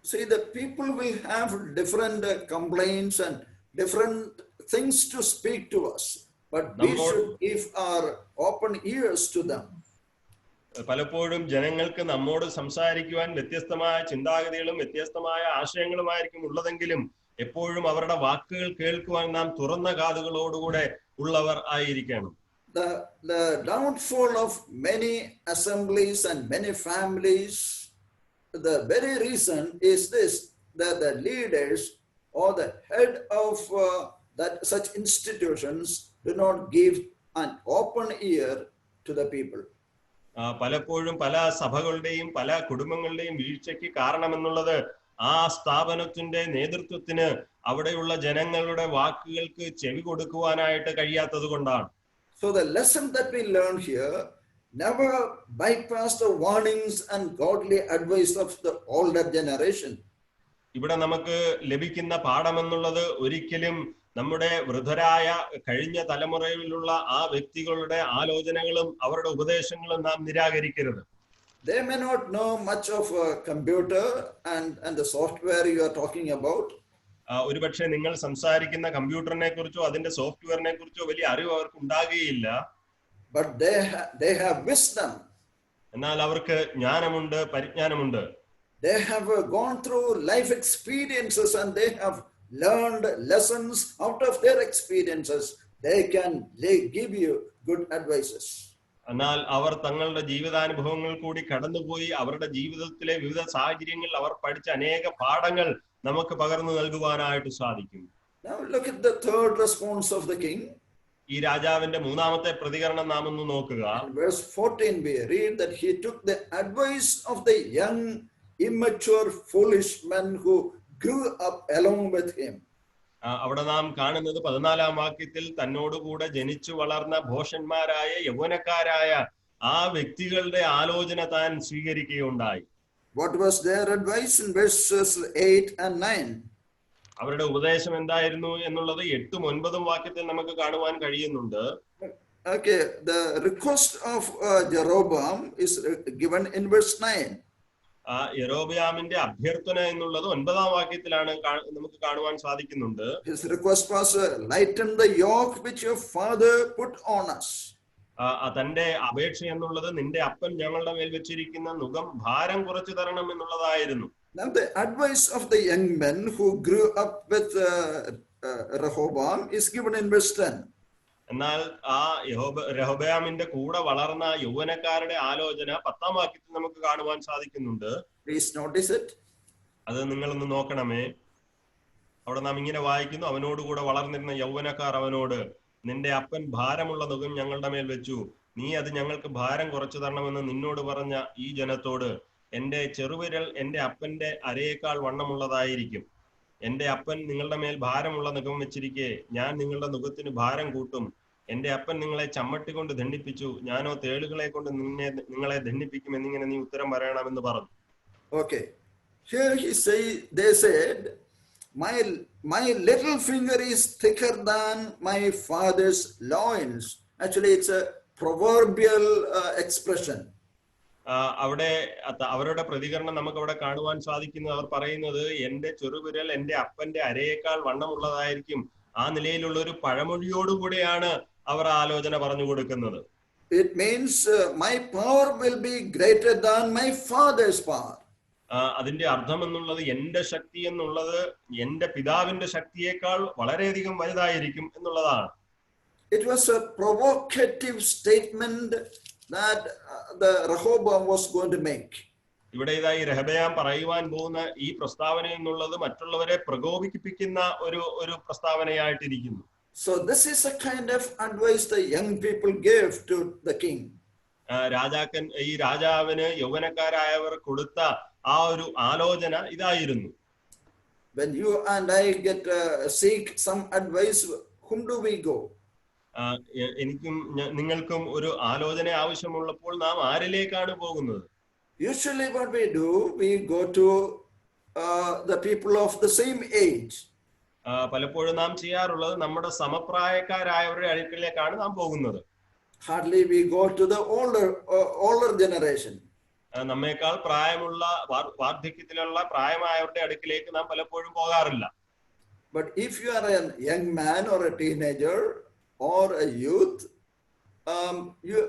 See, the people will have different complaints and different things to speak to us, but we should give our open ears to them. പലപ്പോഴും ജനങ്ങൾക്ക് നമ്മോട് സംസാരിക്കുവാൻ വ്യത്യസ്തമായ ചിന്താഗതികളും വ്യത്യസ്തമായ ആശയങ്ങളുമായിരിക്കും ഉള്ളതെങ്കിലും എപ്പോഴും അവരുടെ വാക്കുകൾ കേൾക്കുവാൻ നാം തുറന്ന കാതുകളോടുകൂടെ ഉള്ളവർ ആയിരിക്കണം. The downfall of many assemblies and many families, the very reason is this, that the leaders or the head of that such institutions do not give an open ear to the people. പലപ്പോഴും പല സഭകളുടെയും പല കുടുംബങ്ങളുടെയും വീഴ്ചയ്ക്ക് കാരണമെന്നുള്ളത് ആ സ്ഥാപനത്തിന്റെ നേതൃത്വത്തിന് അവിടെയുള്ള ജനങ്ങളുടെ വാക്കുകൾക്ക് ചെവി കൊടുക്കുവാനായിട്ട് കഴിയാത്തത് കൊണ്ടാണ്. So the lesson that we learn here, never bypass the warnings and godly advice of the older generation. ഇവിടെ നമുക്ക് ലഭിക്കുന്ന പാഠമെന്നുള്ളത് ഒരിക്കലും നമ്മുടെ വൃദ്ധരായ കഴിഞ്ഞ തലമുറയിലുള്ള ആ വ്യക്തികളുടെ ആലോചനകളും അവരുടെ ഉപദേശങ്ങളും നാം നിരാകരിക്കരുത്. They may not know much of a computer and the software you are talking about. ഒരുപക്ഷെ നിങ്ങൾ സംസാരിക്കുന്ന കമ്പ്യൂട്ടറിനെ കുറിച്ചോ അതിന്റെ സോഫ്റ്റ്വെയറിനെ കുറിച്ചോ വലിയ അറിവ് അവർക്ക് ഉണ്ടാകുകയില്ല. But they have wisdom. എന്നാൽ അവർക്ക് ജ്ഞാനമുണ്ട്, പരിജ്ഞാനമുണ്ട്. They have gone through life experiences and they have learned lessons out of their experiences. They can give you good advices. എന്നാൽ അവർ തങ്ങളുടെ ജീവിതാനുഭവങ്ങൾ കൂടി കടന്നുപോയി അവരുടെ ജീവിതത്തിലെ വിവിധ സാഹചര്യങ്ങളിൽ അവർ പഠിച്ച അനേക പാഠങ്ങൾ നമുക്ക് പകർന്നു നൽകുവാനായിട്ട് സാധിക്കും. Now look at the third response of the king. ഈ രാജാവിന്റെ മൂന്നാമത്തെ പ്രതികരണം നാം ഒന്ന് നോക്കുക. In verse 14 we read that he took the advice of the young, immature, foolish men who grew up along with him. അവിടെ നാം കാണുന്നത് 14-ാം വാക്യത്തിൽ തന്നോടുകൂടെ ജനിച്ചു വളർന്ന ഭോഷന്മാരായ യൗവനക്കാരായ ആ വ്യക്തികളുടെ ആലോചന താൻ സ്വീകരിക്കുകയുണ്ടായി. What was their advice in verses 8 and 9? അവരുടെ ഉപദേശം എന്തായിരുന്നു എന്നുള്ളത് 8ഉം 9ഉം വാക്യത്തിൽ നമുക്ക് കാണുവാൻ കഴിയുന്നുണ്ട്. Okay, the request of Jeroboam is given in verse 9. യെരോബയാമിന്റെ അഭ്യർത്ഥന എന്നുള്ളത് 9-ാം വാക്യത്തിലാണ് നമുക്ക് കാണുവാൻ സാധിക്കുന്നുണ്ട്. His request was lighten the yoke which your father put on us. തന്റെ അപേക്ഷ എന്നുള്ളത് നിന്റെ അപ്പൻ ഞങ്ങളുടെ മേൽ വെച്ചിരിക്കുന്ന നുകം ഭാരം കുറച്ചു തരണം എന്നുള്ളതായിരുന്നു. Now the advice of the young men who grew up with Rehoboam is given in verse 10. എന്നാൽ ആ രെഹബയാമിന്റെ കൂടെ വളർന്ന യൗവനക്കാരുടെ ആലോചന 10-ാം വാക്യത്തിൽ നമുക്ക് കാണുവാൻ സാധിക്കുന്നുണ്ട്. Please notice it. അത് നിങ്ങളൊന്ന് നോക്കണമേ. അവിടെ നാം ഇങ്ങനെ വായിക്കുന്നു, അവനോടുകൂടെ വളർന്നിരുന്ന യൗവനക്കാർ അവനോട്, നിന്റെ അപ്പൻ ഭാരമുള്ള നുകം ഞങ്ങളുടെ മേൽ വെച്ചു, നീ അത് ഞങ്ങൾക്ക് ഭാരം കുറച്ചു തരണമെന്ന് നിന്നോട് പറഞ്ഞ ഈ ജനത്തോട് എന്റെ ചെറുവിരൽ എന്റെ അപ്പന്റെ അരയേക്കാൾ വണ്ണമുള്ളതായിരിക്കും. എന്റെ അപ്പൻ നിങ്ങളുടെ മേൽ ഭാരമുള്ള നുകം വെച്ചിരിക്കെ ഞാൻ നിങ്ങളുടെ നുകത്തിന് ഭാരം കൂട്ടും. എന്റെ അപ്പൻ നിങ്ങളെ ചമ്മട്ടി കൊണ്ട് ദണ്ഡിപ്പിച്ചു, ഞാനോ തേളുകളെ കൊണ്ട് നിങ്ങളെ ദണ്ഡിപ്പിക്കും എന്നിങ്ങനെ നീ ഉത്തരം പറയണമെന്ന് പറഞ്ഞു. Okay, here they said, my little finger is thicker than my father's loins. Actually, it's a proverbial expression. അവിടെ അവരുടെ പ്രതികരണം നമുക്ക് അവിടെ കാണുവാൻ സാധിക്കുന്നത്, അവർ പറയുന്നത് എന്റെ ചെറുവിരൽ എന്റെ അപ്പന്റെ അരയേക്കാൾ വണ്ണമുള്ളതായിരിക്കും. ആ നിലയിലുള്ള ഒരു പഴമൊഴിയോടുകൂടെയാണ് അവർ ആലോചന പറഞ്ഞു കൊടുക്കുന്നത്. It means my power will be greater than my father's power. അതിന്റെ അർത്ഥം എന്നുള്ളത് എന്റെ ശക്തി എന്നുള്ളത് എന്റെ പിതാവിന്റെ ശക്തിയേക്കാൾ വളരെയധികം വലുതായിരിക്കും എന്നുള്ളതാണ്. It was a provocative statement that the Rehoboam was going to make. ഇവിടെ ഇതായി രഹബയാം പറയുവാൻ പോകുന്ന ഈ പ്രസ്താവന എന്നുള്ളത് മറ്റുള്ളവരെ പ്രകോപിപ്പിക്കുന്ന ഒരു പ്രസ്താവനയായിട്ടിരിക്കുന്നു. So this is a kind of advice the young people gave to the king. ഈ രാജാവിന് യൗവനക്കാരായവർ കൊടുത്ത ആ ഒരു ആലോചന ഇതായിരുന്നു. When you and I seek some advice, whom do we go? എനിക്കും നിങ്ങൾക്കും ഒരു ആലോചന ആവശ്യമുള്ളപ്പോൾ നാം ആരിലേക്കാണ് പോകുന്നത്? Usually what we do, we go to the people of the same age. പലപ്പോഴും നാം ചെയ്യാറുള്ളത് നമ്മുടെ സമപ്രായക്കാരായവരുടെ അടുക്കലേക്കാണ് നാം പോകുന്നത്. Hardly we go to the older generation. നമ്മേക്കാൾ പ്രായമുള്ള വാർദ്ധക്യത്തിലുള്ള പ്രായമായവരുടെ അടുക്കിലേക്ക് നാം പലപ്പോഴും പോകാറില്ല. But if you are a young man or a teenager or a youth, you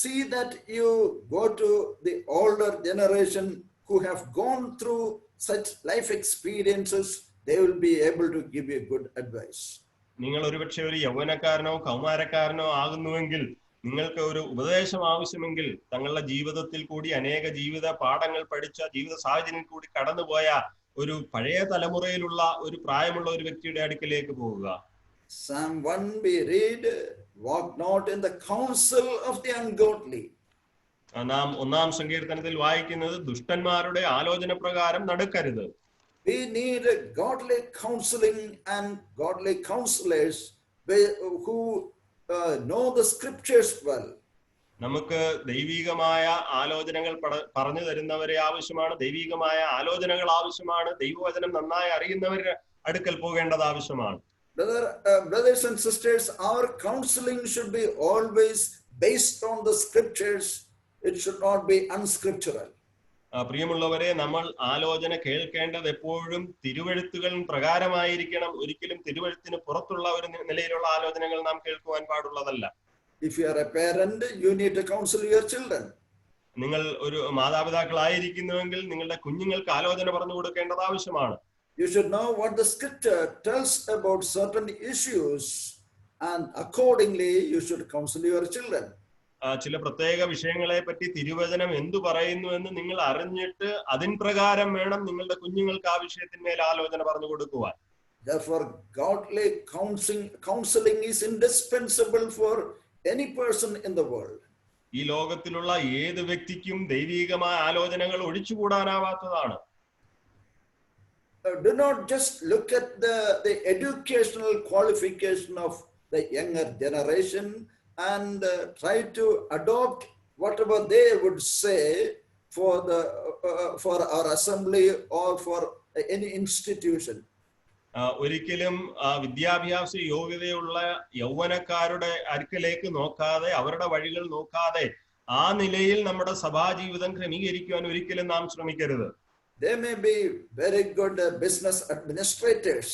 see that you go to the older generation who have gone through such life experiences. They will be able to give you good advice. നിങ്ങൾ ഒരുപക്ഷെ ഒരു യൗവനക്കാരനോ കൗമാരക്കാരനോ ആകുന്നുവെങ്കിൽ നിങ്ങൾക്ക് ഒരു ഉപദേശം ആവശ്യമെങ്കിൽ തങ്ങളുടെ ജീവിതത്തിൽ കൂടി അനേക ജീവിത പാഠങ്ങൾ പഠിച്ച ജീവിത സാഹചര്യം കൂടി കടന്നുപോയ ഒരു പഴയ തലമുറയിലുള്ള ഒരു പ്രായമുള്ള ഒരു വ്യക്തിയുടെ അടുക്കിലേക്ക് പോവുക. Psalm 1 we read, walk not in the counsel of the ungodly. നാം 1-ാം സങ്കീർത്തനത്തിൽ വായിക്കുന്നത് ദുഷ്ടന്മാരുടെ ആലോചന പ്രകാരം നടക്കരുത്. We need a godly counseling and godly counselors who know the scriptures well. നമുക്ക് ദൈവികമായ ആലോചനകൾ പറഞ്ഞു തരുന്നവരെ ആവശ്യമാണ്, ദൈവികമായ ആലോചനകൾ ആവശ്യമാണ്, ദൈവവചനം നന്നായി അറിയുന്നവരുടെ അടുക്കൽ പോകേണ്ടത് ആവശ്യമാണ്. Brothers and sisters, our counseling should be always based on the scriptures. It should not be unscriptural. പ്രിയമുള്ളവരെ, നമ്മൾ ആലോചന കേൾക്കേണ്ടത് എപ്പോഴും തിരുവെഴുത്തുകൾ പ്രകാരമായിരിക്കണം. ഒരിക്കലും തിരുവെഴുത്തിന് പുറത്തുള്ള ഒരു നിലയിലുള്ള ആലോചനകൾ നാം കേൾക്കുവാൻ പാടുള്ളതല്ല. If you are a parent, you need to counsel your children. നിങ്ങൾ ഒരു മാതാപിതാക്കളായിരിക്കുന്നുവെങ്കിൽ നിങ്ങളുടെ കുഞ്ഞുങ്ങൾക്ക് ആലോചന പറഞ്ഞു കൊടുക്കേണ്ടത് ആവശ്യമാണ്. You should know what the scripture tells about certain issues, and accordingly you should counsel your children. ചില പ്രത്യേക വിഷയങ്ങളെ പറ്റി തിരുവചനം എന്തു പറയുന്നു എന്ന് നിങ്ങൾ അറിഞ്ഞിട്ട് അതിൻ പ്രകാരം വേണം നിങ്ങളുടെ കുഞ്ഞുങ്ങൾക്ക് ആ വിഷയത്തിന്മേൽ ആലോചന പറഞ്ഞു കൊടുക്കുവാൻ. Therefore, godly counseling is indispensable for any person in the world. ഈ ലോകത്തിലുള്ള ഏത് വ്യക്തിക്കും ദൈവികമായ ആലോചനകൾ ഒഴിച്ചുകൂടാനാവാത്തതാണ്. Do not just look at the educational qualification of the younger generation and try to adopt whatever they would say for our assembly or for any institution. ഒരിക്കലും വിദ്യാഭ്യാസ യോഗ്യതയുള്ള യൗവനക്കാരുടെ അടുക്കലേക്ക് നോക്കാതെ അവരുടെ വഴികൾ നോക്കാതെ ആ നിലയിൽ നമ്മുടെ സഭാജീവിതം ക്രമീകരിക്കുവാൻ ഒരിക്കലും നാം ശ്രമിക്കരുത്. They may be very good business administrators.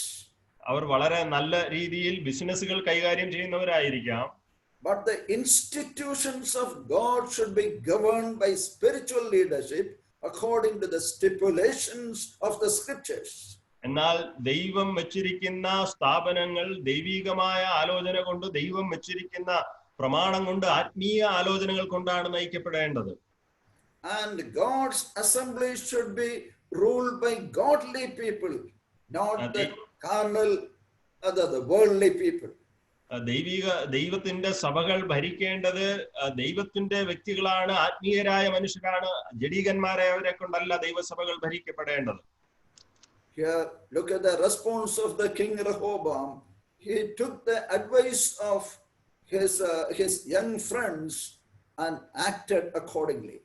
അവർ വളരെ നല്ല രീതിയിൽ ബിസിനസ്സുകൾ കൈകാര്യം ചെയ്യുന്നവരായിരിക്കാം. But the institutions of God should be governed by spiritual leadership according to the stipulations of the scriptures. എന്നാൽ ദൈവം വെച്ചിരിക്കുന്ന സ്ഥാപനങ്ങൾ ദൈവികമായ ആലോചന കൊണ്ട്, ദൈവം വെച്ചിരിക്കുന്ന പ്രമാണം കൊണ്ട്, ആത്മീയ ആലോചനകൾ കൊണ്ടാണ് നയിക്കപ്പെടേണ്ടത്. And God's assembly should be ruled by godly people, not the carnal, the worldly people. ദൈവത്തിന്റെ സഭകൾ ഭരിക്കേണ്ടത് ദൈവത്തിന്റെ വ്യക്തികളാണ്, ആത്മീയരായ മനുഷ്യരാണ്. ജഡീകന്മാരായവരെ കൊണ്ടല്ല ദൈവസഭകൾ ഭരിക്കപ്പെടേണ്ടത്. Here, look at the response of the King Rehoboam. He took the advice of his young friends and acted accordingly.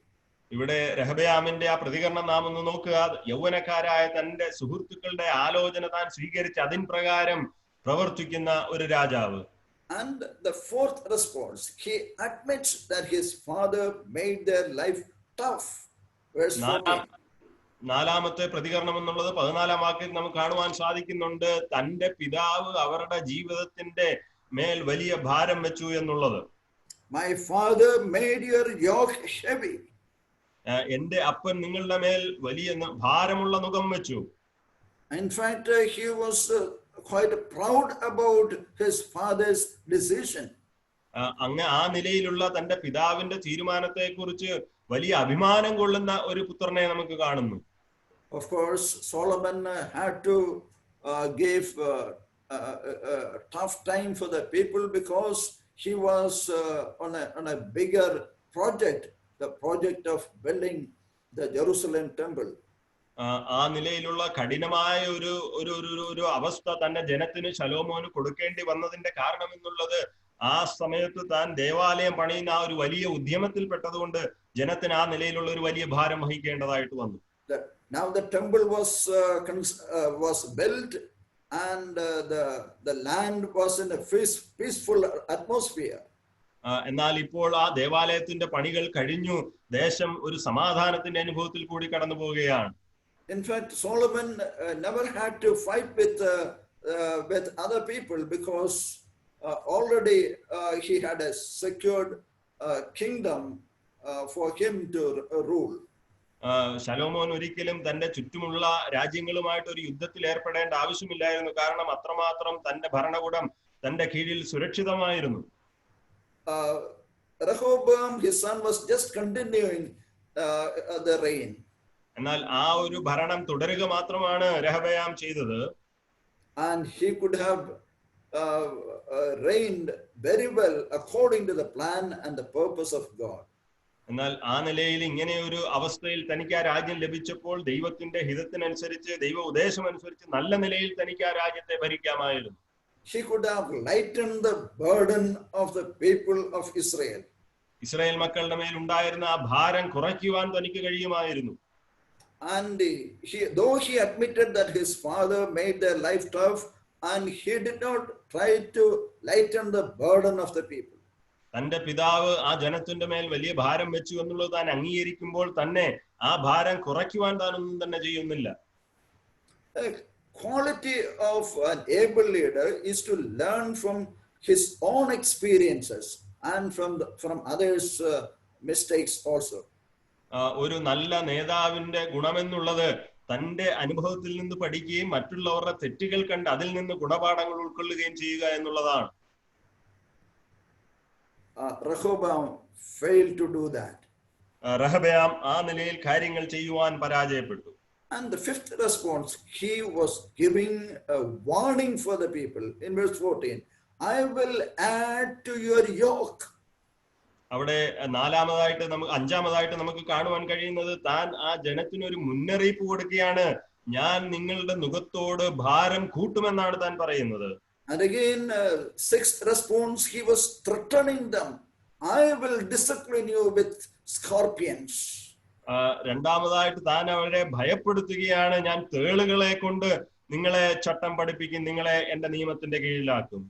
ഇവിടെ രഹബയാമിന്റെ ആ പ്രതികരണം നാം ഒന്ന് നോക്കുക. യൗവനക്കാരായ തന്റെ സുഹൃത്തുക്കളുടെ ആലോചന താൻ സ്വീകരിച്ച് അതിൻ പ്രകാരം പ്രവർത്തിക്കുന്ന ഒരു രാജാവ്. And the fourth response, he admits that his father made their life tough. Verse 14. നാലാമത്തെ പ്രതികരണം എന്നുള്ളത് 14-ാം വാക്യത്തിൽ നമുക്ക് കാണുവാൻ സാധിക്കുന്നുണ്ട്. തന്റെ പിതാവ് അവരുടെ ജീവിതത്തിന്റെ മേൽ വലിയ ഭാരം വെച്ചു എന്നുള്ളത്. My father made your yoke heavy. എന്റെ അപ്പൻ നിങ്ങളുടെ മേൽ വലിയ ഭാരമുള്ള നുകം വെച്ചു. In fact, he was quite proud about his father's decision. അങ്ങ് ആ നിലയിലുള്ള തന്റെ പിതാവിന്റെ തീരുമാനത്തെ കുറിച്ച് വലിയ അഭിമാനം കൊള്ളുന്ന ഒരു പുത്രനെ നമുക്ക് കാണുന്നു. Of course, Solomon had to give tough time for the people because he was on a bigger project, the project of building the Jerusalem temple. ആ നിലയിലുള്ള കഠിനമായ ഒരു അവസ്ഥ തന്റെ ജനത്തിന് ശലോമോന് കൊടുക്കേണ്ടി വന്നതിന്റെ കാരണം എന്നുള്ളത് ആ സമയത്ത് താൻ ദേവാലയം പണിയുന്ന ആ ഒരു വലിയ ഉദ്യമത്തിൽപ്പെട്ടതുകൊണ്ട് ജനത്തിന് ആ നിലയിലുള്ള ഒരു വലിയ ഭാരം വഹിക്കേണ്ടതായിട്ട് വന്നു. Now the temple was built, and the land was in a peaceful atmosphere. എന്നാൽ ഇപ്പോൾ ആ ദേവാലയത്തിന്റെ പണികൾ കഴിഞ്ഞു, ദേശം ഒരു സമാധാനത്തിന്റെ അനുഭവത്തിൽ കൂടി കടന്നു പോവുകയാണ്. In fact, Solomon never had to fight with other people, because already he had a secured kingdom for him to rule. ശലോമോൻ ഒരിക്കലും തന്റെ ചുറ്റുമുള്ള രാജ്യങ്ങളുമായിട്ട് ഒരു യുദ്ധത്തിൽ ഏർപ്പെടേണ്ട ആവശ്യമില്ലായിരുന്നു, കാരണം അത്രമാത്രം തന്റെ ഭരണകൂടം തന്റെ കീഴിൽ സുരക്ഷിതമായിരുന്നു. Rehoboam, his son, was just continuing the reign. എന്നാൽ ആ ഒരു ഭരണം തുടരുക മാത്രമാണ് രഹബയാം ചെയ്തത്. And he could have reigned very well according to the plan and the purpose of God. എന്നാൽ ആ നിലയിൽ ഇങ്ങനെ ഒരു അവസ്ഥയിൽ തനിക്ക് ആ രാജ്യം ലഭിച്ചപ്പോൾ ദൈവത്തിന്റെ ഹിതത്തിനനുസരിച്ച്, ദൈവ ഉദ്ദേശമനുസരിച്ച് നല്ല നിലയിൽ തനിക്ക് ആ രാജ്യത്തെ ഭരിക്കാമായിരുന്നു. He could have lightened the burden of the people of Israel. Israel മക്കളുടെ മേൽ ഉണ്ടായിരുന്ന ആ ഭാരം കുറയ്ക്കുവാൻ തനിക്ക് കഴിയുമായിരുന്നു. And though he admitted that his father made their life tough, and he did not try to lighten the burden of the people. തന്റെ പിതാവ് ആ ജനത്തിന്റെ മേൽ വലിയ ഭാരം വെച്ചു എന്നുള്ളത് താൻ അംഗീകരിക്കുമ്പോൾ തന്നെ ആ ഭാരം കുറയ്ക്കുവാൻ താനൊന്നും തന്നെ ചെയ്യുന്നില്ല. Quality of an able leader is to learn from his own experiences and from others' mistakes also. ഒരു നല്ല നേതാവിന്റെ ഗുണമെന്നുള്ളത് തന്റെ അനുഭവത്തിൽ നിന്ന് പഠിക്കുകയും മറ്റുള്ളവരുടെ തെറ്റുകൾ കണ്ട് അതിൽ നിന്ന് ഗുണപാഠങ്ങൾ ഉൾക്കൊള്ളുകയും ചെയ്യുക എന്നുള്ളതാണ്. Rehoboam failed to do that. റഹബയാം ആ നിലയിൽ കാര്യങ്ങൾ ചെയ്യുവാൻ പരാജയപ്പെട്ടു. And the fifth response, he was giving a warning for the people in verse 14. I will add to your yoke. അവിടെ അഞ്ചാമതായിട്ട് നമുക്ക് കാണുവാൻ കഴിയുന്നത് താൻ ആ ജനത്തിന് ഒരു മുന്നറിയിപ്പ് കൊടുക്കുകയാണ്. ഞാൻ നിങ്ങളുടെ നുകത്തോട് ഭാരം കൂട്ടുമെന്നാണ് താൻ പറയുന്നത്. And again, sixth response, he was threatening them. I will discipline you with scorpions. രണ്ടാമതായിട്ട് താൻ അവരെ ഭയപ്പെടുത്തുകയാണ്. ഞാൻ തേളുകളെ കൊണ്ട് നിങ്ങളെ ചട്ടം പഠിപ്പിക്കും, നിങ്ങളെ എന്റെ നിയമത്തിന്റെ കീഴിലാക്കും.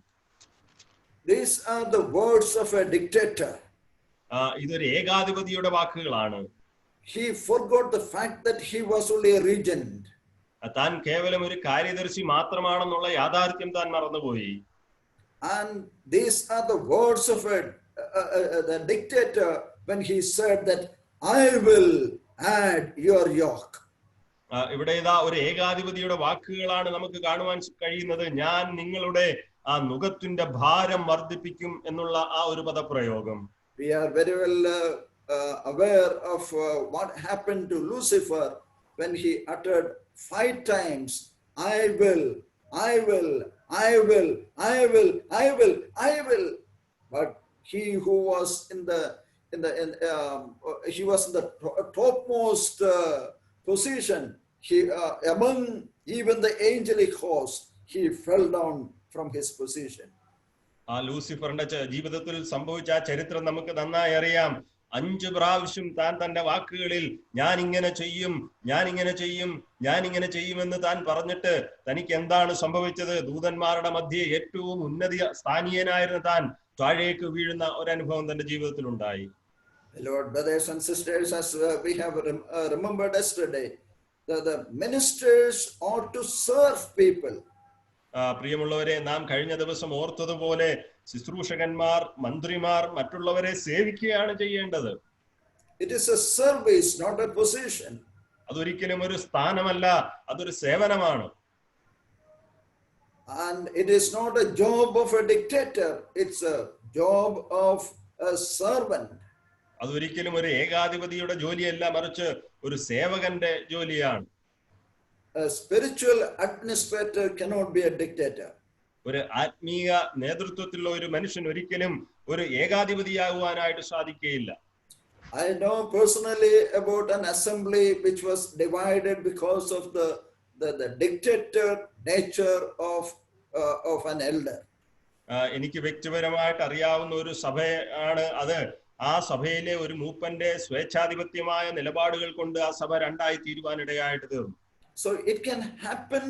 These are the words of a dictator. ഇതൊരു ഏകാധിപതിയുടെ വാക്കുകളാണ്. He forgot the fact that he was only a regent. താൻ കേവലം ഒരു കാര്യദർശി മാത്രമാണെന്നുള്ള യാഥാർത്ഥ്യം താൻ മറന്നുപോയി. And these are the words of the dictator when he said that I will add your yoke. ഇവിടെ ഇതാ ഒരു ഏകാധിപതിയുടെ വാക്കുകളാണ് നമുക്ക് കാണുവാൻ കഴിയുന്നത്. ഞാൻ നിങ്ങളുടെ ആ നുകത്തിന്റെ ഭാരം വർദ്ധിപ്പിക്കും എന്നുള്ള ആ ഒരു പദപ്രയോഗം. We are very well aware of what happened to Lucifer when he uttered 5 times, I will, I will, I will, I will, I will, I will. But he who was he was in the topmost position, he among even the angelic host, he fell down from his position. ആ ലൂസിഫറിന്റെ ജീവിതത്തിൽ സംഭവിച്ച ആ ചരിത്രം നമുക്ക് നന്നായി അറിയാം. 5 പ്രാവശ്യം താൻ തന്റെ വാക്കുകളിൽ ഞാൻ ഇങ്ങനെ ചെയ്യും, ഞാൻ ഇങ്ങനെ ചെയ്യും, ഞാൻ ഇങ്ങനെ ചെയ്യുമെന്ന് താൻ പറഞ്ഞിട്ട് തനിക്ക് എന്താണ് സംഭവിച്ചത്? ദൂതന്മാരുടെ മധ്യേ ഏറ്റവും ഉന്നത സ്ഥാനീയനായിരുന്ന താൻ താഴേക്ക് വീഴുന്ന ഒരു അനുഭവം തന്റെ ജീവിതത്തിൽ ഉണ്ടായി. Lord, brothers and sisters, as we have remembered yesterday, the ministers ought to serve people. പ്രിയമുള്ളവരെ, നാം കഴിഞ്ഞ ദിവസം ഓർത്തതുപോലെ ശുശ്രൂഷകന്മാർ, മന്ത്രിമാർ മറ്റുള്ളവരെ സേവിക്കുകയാണ് ചെയ്യേണ്ടത്. It is a service, not a position. അതൊരിക്കലും ഒരു സ്ഥാനമല്ല, അതൊരു സേവനമാണ്. And it is not a job of a dictator, it's a job of a servant. അതൊരിക്കലും ഒരു ഏകാധിപതിയുടെ ജോലിയല്ല, മറിച്ച് ഒരു സേവകന്റെ ജോലിയാണ്. A spiritual administrator cannot be a dictator. ഒരു ആത്മീയ നേതൃത്വത്തിലുള്ള ഒരു മനുഷ്യൻ ഒരിക്കലും ഒരു ഏകാധിപതിയാകുവാനായിട്ട് സാധിക്കുകയില്ല. I know personally about an assembly which was divided because of the dictator nature of an elder. എനിക്ക് വ്യക്തിപരമായിട്ട് അറിയാവുന്ന ഒരു സഭയാണ് അത്. ആ സഭയിലെ ഒരു മൂപ്പന്റെ സ്വേച്ഛാധിപത്യമായ നിലപാടുകൾ കൊണ്ട് ആ സഭ രണ്ടായി തീരുവാനിടയായിട്ട് തീർന്നു. So it can happen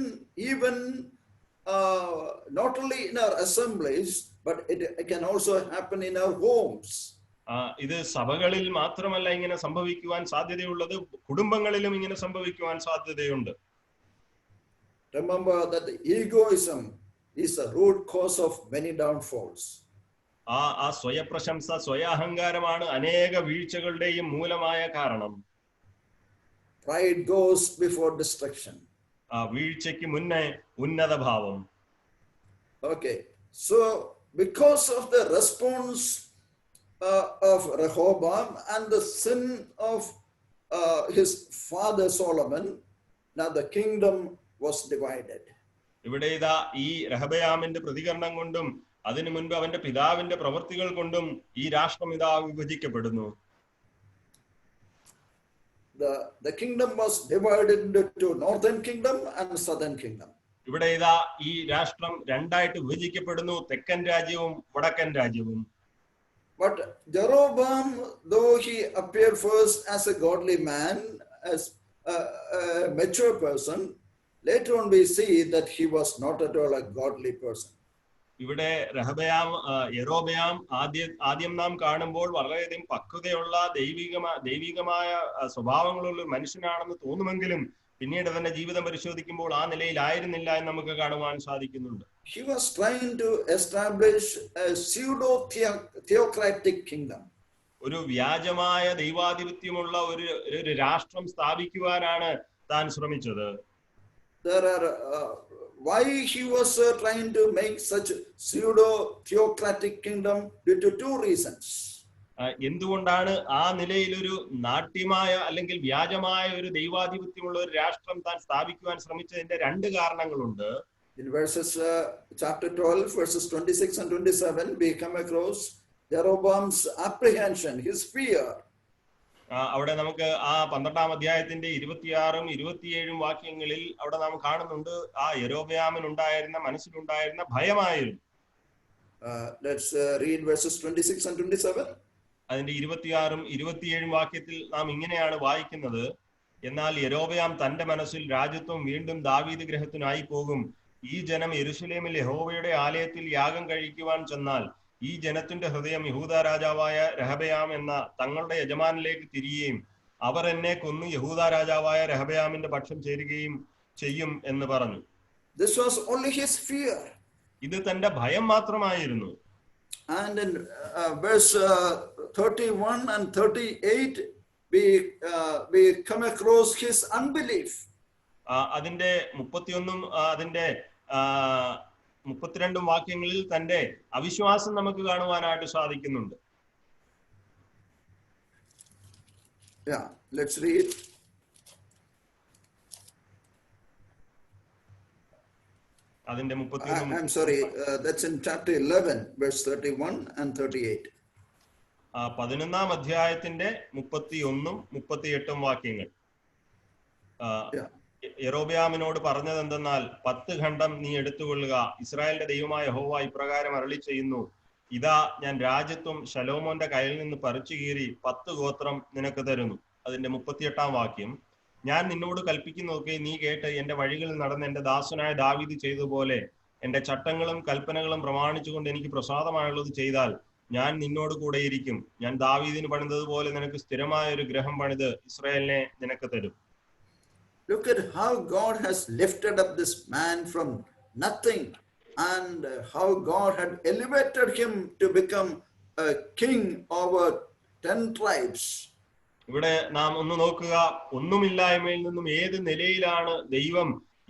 even not only in our assemblies, but it can also happen in our homes. ഇത് സഭകളിൽ മാത്രമല്ല ഇങ്ങനെ സംഭവിക്കുവാൻ സാധ്യതയുള്ളത്, കുടുംബങ്ങളിലും ഇങ്ങനെ സംഭവിക്കുവാൻ സാധ്യതയുണ്ട്. Remember that the egoism is a root cause of many downfalls. ആ സ്വയപ്രശംസ, സ്വയാഹങ്കാരമാണ് അനേക വീഴ്ചകളുടെയും മൂലമായ കാരണം. Pride goes before destruction. വീഴ്ചയ്ക്ക് മുന്നേ ഉന്നത ഭാവം. Okay, so because of the response of Rehoboam and the sin of his father Solomon, now the kingdom was divided. ഇവിടെ ഇതാ ഈ റഹബയാമിന്റെ പ്രതികരണം കൊണ്ടും അതിനു മുൻപ് അവന്റെ പിതാവിന്റെ പ്രവൃത്തികൾ കൊണ്ടും ഈ രാഷ്ട്രം ഇതാ വിഭജിക്കപ്പെടുന്നു. The kingdom was divided into northern kingdom and southern kingdom. ഇവിടെ ഇതാ ഈ രാഷ്ട്രം രണ്ടായിട്ട് വിഭജിക്കപ്പെടുന്നു, തെക്കൻ രാജ്യവും വടക്കൻ രാജ്യവും. But Jeroboam, though he appeared first as a godly man, as a mature person, later on we see that he was not at all a godly person. ഇവിടെ യെരോബയാം ആദ്യം നാം കാണുമ്പോൾ വളരെയധികം പക്വതയുള്ള ദൈവികമായ സ്വഭാവങ്ങളുള്ള ഒരു മനുഷ്യനാണെന്ന് തോന്നുമെങ്കിലും പിന്നീട് അവന്റെ ജീവിതം പരിശോധിക്കുമ്പോൾ ആ നിലയിലായിരുന്നില്ല എന്ന് നമുക്ക് കാണുവാൻ സാധിക്കുന്നുണ്ട്. He was trying to establish a pseudo theocratic kingdom. ഒരു വ്യാജമായ ദൈവാധിപത്യമുള്ള ഒരു രാഷ്ട്രം സ്ഥാപിക്കുവാനാണ് താൻ ശ്രമിച്ചത്. There are why he was trying to make such pseudo theocratic kingdom due to two reasons. എന്തുകൊണ്ടാണ് ആ നിലയിൽ ഒരു നാട്യമായ അല്ലെങ്കിൽ വ്യാജമായ ഒരു ദൈവാധിപത്യമുള്ള ഒരു രാഷ്ട്രം താൻ സ്ഥാപിക്കുവാൻ ശ്രമിച്ചതിന്റെ രണ്ട് കാരണങ്ങളുണ്ട്. In verses chapter 12 verses 26 and 27 we come across Jeroboam's apprehension, his fear. അവിടെ നമുക്ക് ആ 12-ാം അധ്യായത്തിന്റെ 26-ഉം 27-ഉം വാക്യങ്ങളിൽ അവിടെ നാം കാണുന്നുണ്ട് ആ യെരോബയാമിനുണ്ടായിരുന്ന മനസ്സിലുണ്ടായിരുന്ന ഭയമായിരുന്നു. Let's read verses 26 and 27. അതിന്റെ 26-ഉം 27-ഉം വാക്യത്തിൽ നാം ഇങ്ങനെയാണ് വായിക്കുന്നത്: എന്നാൽ യെരോബയാം തന്റെ മനസ്സിൽ രാജ്യത്വം വീണ്ടും ദാവീദ് ഗൃഹത്തിനായി പോകും. ഈ ജനം യെരൂശലേമിൽ യഹോവയുടെ ആലയത്തിൽ യാഗം കഴിക്കുവാൻ ചെന്നാൽ ഈ ജനത്തിന്റെ ഹൃദയം യഹൂദ രാജാവായ രഹബയാം എന്ന തങ്ങളുടെ യജമാനിലേക്ക് തിരിയുകയും അവർ എന്നെ കൊന്നു യഹൂദ രാജാവായ രഹബയാമിന്റെ പക്ഷം ചേരുകയും ചെയ്യും എന്ന് പറഞ്ഞു. This was only his fear. ഇത് തന്റെ ഭയം മാത്രമായിരുന്നു. And in verse 31 and 38 we come across his unbelief. അതിന്റെ 31-ഉം അതിന്റെ 32 വാക്യങ്ങളിൽ തന്റെ അവിശ്വാസം നമുക്ക് കാണുവാനായിട്ട് സാധിക്കുന്നുണ്ട്. Yeah, let's read. അതിന്റെ 31 I'm sorry, that's in chapter 11 verse 31 and 38. 11-ാം അധ്യായത്തിന്റെ 31-ഉം 38-ഉം വാക്യങ്ങൾ. യെരോബയാമിനോട് പറഞ്ഞത് എന്തെന്നാൽ 10 ഖണ്ഡം നീ എടുത്തുകൊള്ളുക. ഇസ്രായേലിന്റെ ദൈവമായ യഹോവ ഇപ്രകാരം അരുളി ചെയ്യുന്നു: ഇതാ ഞാൻ രാജ്യത്വം ശലോമോന്റെ കയ്യിൽ നിന്ന് പറിച്ചു കീറി 10 ഗോത്രം നിനക്ക് തരുന്നു. അതിന്റെ 38-ാം വാക്യം: ഞാൻ നിന്നോട് കൽപ്പിക്കുന്നതൊക്കെ നീ കേട്ട് എന്റെ വഴികളിൽ നടന്ന് എന്റെ ദാസനായ ദാവീദ് ചെയ്തതുപോലെ എന്റെ ചട്ടങ്ങളും കൽപ്പനകളും പ്രമാണിച്ചുകൊണ്ട് എനിക്ക് പ്രസാദമായുള്ളത് ചെയ്താൽ ഞാൻ നിന്നോട് കൂടെ ഇരിക്കും. ഞാൻ ദാവീദിന് പണിതതുപോലെ നിനക്ക് സ്ഥിരമായ ഒരു ഗൃഹം പണിത് ഇസ്രായേലിനെ നിനക്ക് തരും. Look at how God has lifted up this man from nothing and how God had elevated him to become a king over 10 tribes. ഇവിടെ നാം ഒന്ന് നോക്കുക, ഒന്നുമില്ലായ്മയിൽ നിന്നും ഏത് നിലയിലാണ് ദൈവം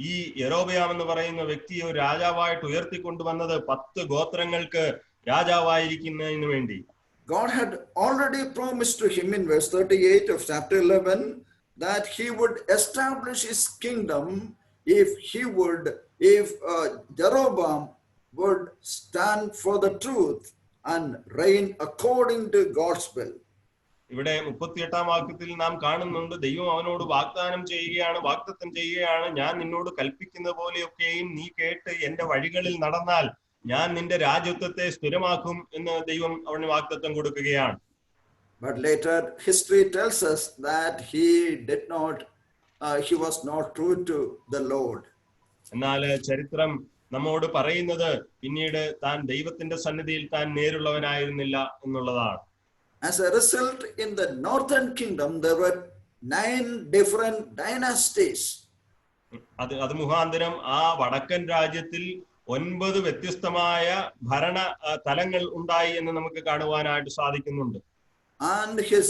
ഈ യെരോബയാം എന്ന് പറയുന്ന വ്യക്തിയെ ഒരു രാജാവായിട്ട് ഉയർത്തിക്കൊണ്ടുവന്നത്. 10 ഗോത്രങ്ങൾക്ക് രാജാവായിരിക്കുന്നതിന് വേണ്ടി. God had already promised to him in verse 38 of chapter 11 that he would establish his kingdom if Jeroboam would stand for the truth and reign according to God's will. ഇവിടെ 38-ാം വാക്യത്തിൽ നാം കാണുന്നുണ്ട്, ദൈവം അവനോട് വാഗ്ദത്തം ചെയ്യുകയാണ്, ഞാൻ നിന്നോട് കൽപ്പിക്കുന്ന പോലെയൊക്കെയും നീ കേട്ട് എന്റെ വഴികളിൽ നടന്നാൽ ഞാൻ നിന്റെ രാജ്യത്വത്തെ സ്ഥിരമാക്കും എന്ന് ദൈവം അവന് വാഗ്ദത്തം കൊടുക്കുകയാണ്. But later history tells us that he was not true to the Lord. എന്നാൽ ചരിത്രം നമ്മോട് പറയുന്നത് പിന്നീട് താൻ ദൈവത്തിന്റെ സന്നിധിയിൽ താൻ നേരുള്ളവനായിരുന്നില്ല എന്നുള്ളതാണ്. As a result, in the northern kingdom there were 9 different dynasties. അത് മുഖാന്തരം ആ വടക്കൻ രാജ്യത്തിൽ 9 വ്യത്യസ്തമായ ഭരണ തലങ്ങൾ ഉണ്ടായി എന്ന് നമുക്ക് കാണുവാനായിട്ട് സാധിക്കുന്നുണ്ട്. And his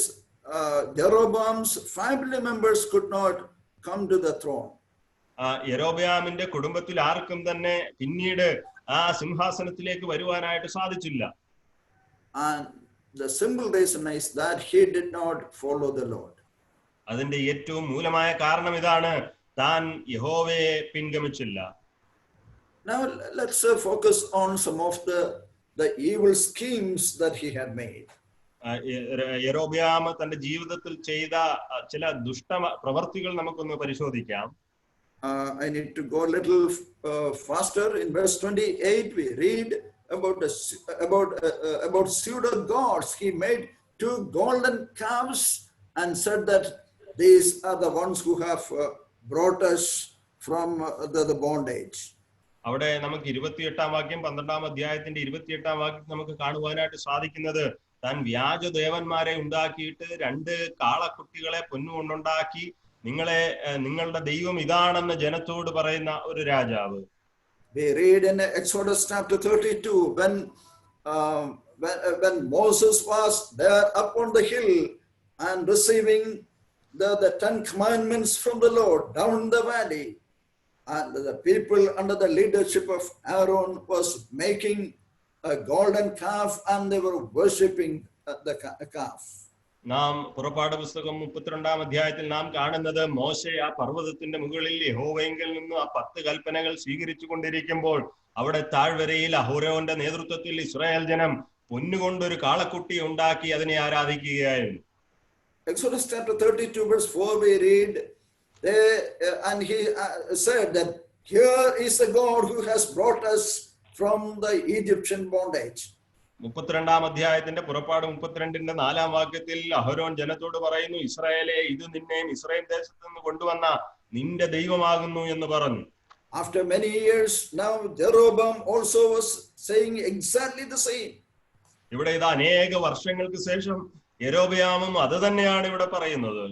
Jeroboam's family members could not come to the throne. യെരോബയാമിന്റെ കുടുംബത്തിൽ ആർക്കും തന്നെ പിന്നീട് ആ സിംഹാസനത്തിലേക്ക് വരുവാനായിട്ട് സാധിച്ചില്ല. And the simple reason is that he did not follow the Lord. അതിന്റെ ഏറ്റവും മൂലമായ കാരണം ഇതാണ്, താൻ യഹോവയെ പിൻഗമിച്ചില്ല. Now let's focus on some of the evil schemes that he had made. യെരോബയാം തന്റെ ജീവിതത്തിൽ ചെയ്ത ചില ദുഷ്ട പ്രവർത്തികൾ നമുക്കൊന്ന് പരിശോധിക്കാം. I need to go a little faster. In verse 28 we read about pseudo gods. He made 2 golden calves and said that these are the ones who have brought us from the bondage. അവിടെ നമുക്ക് 28-ാം വാക്യം 12-ാം അധ്യായത്തിന്റെ 28-ാം വാക്യം നമുക്ക് കാണുവാനായിട്ട് സാധിക്കുന്നത്, താൻ വ്യാജ ദേവന്മാരെ ഉണ്ടാക്കിയിട്ട് 2 കാളക്കുട്ടികളെ പൊന്നുകൊണ്ടുണ്ടാക്കി നിങ്ങളുടെ ദൈവം ഇതാണെന്ന് ജനത്തോട് പറയുന്ന ഒരു രാജാവ്. We read in Exodus chapter 32 when Moses was there up on the hill and receiving the 10 commandments from the Lord down the valley, and the people under the leadership of Aaron was making a golden calf and they were worshipping the calf. നാം പുറപ്പാട് പുസ്തകം 32-ാം അധ്യായത്തിൽ നാം കാണുന്നത്, മോശെ ആ പർവ്വതത്തിന്റെ മുകളിൽ യഹോവയെങ്കിൽ നിന്ന് ആ 10 കൽപ്പനകൾ സ്വീകരിച്ചു കൊണ്ടിരിക്കുമ്പോൾ അവിടെ താഴ്വരയിൽ അഹരോന്റെ നേതൃത്വത്തിൽ ഇസ്രായേൽ ജനം പൊന്നുകൊണ്ടൊരു കാളക്കുട്ടി ഉണ്ടാക്കി അതിനെ ആരാധിക്കുകയായിരുന്നു. Exodus chapter 32 verse 4 we read, and he said that here is the God who has brought us from the Egyptian bondage. 32-ാം അധ്യായത്തിന്റെ പുറപ്പാട് 32-ന്റെ 4-ാം വാക്യത്തിൽ അഹരോൻ ജനത്തോട് പറയുന്നു, ഇസ്രായേലേ, ഇത് നിന്നെ ഇസ്രായേൽ ദേശത്ത് നിന്ന് കൊണ്ടുവന്ന നിന്റെ ദൈവമാകുന്നു എന്ന് പറഞ്ഞു. After many years now Jeroboam also was saying exactly the same. ഇവിടെ ഇത് അനേക വർഷങ്ങൾക്ക് ശേഷം യെരോബയാമും അത് തന്നെയാണ് ഇവിടെ പറയുന്നത്.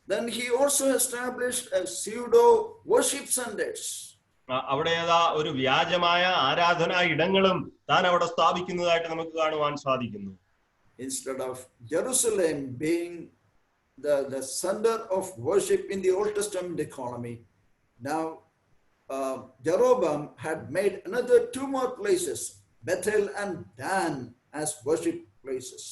Then he also established a pseudo worship centers. അവിടെ ഒരു വ്യാജമായ ആരാധനാ ഇടങ്ങളും താൻ അവിടെ സ്ഥാപിക്കുന്നതായിട്ട് നമുക്ക് കാണുവാൻ സാധിക്കുന്നു. Instead of Jerusalem being the center of worship in the Old Testament economy, now Jeroboam had made another 2 more places, Bethel and Dan, as worship places.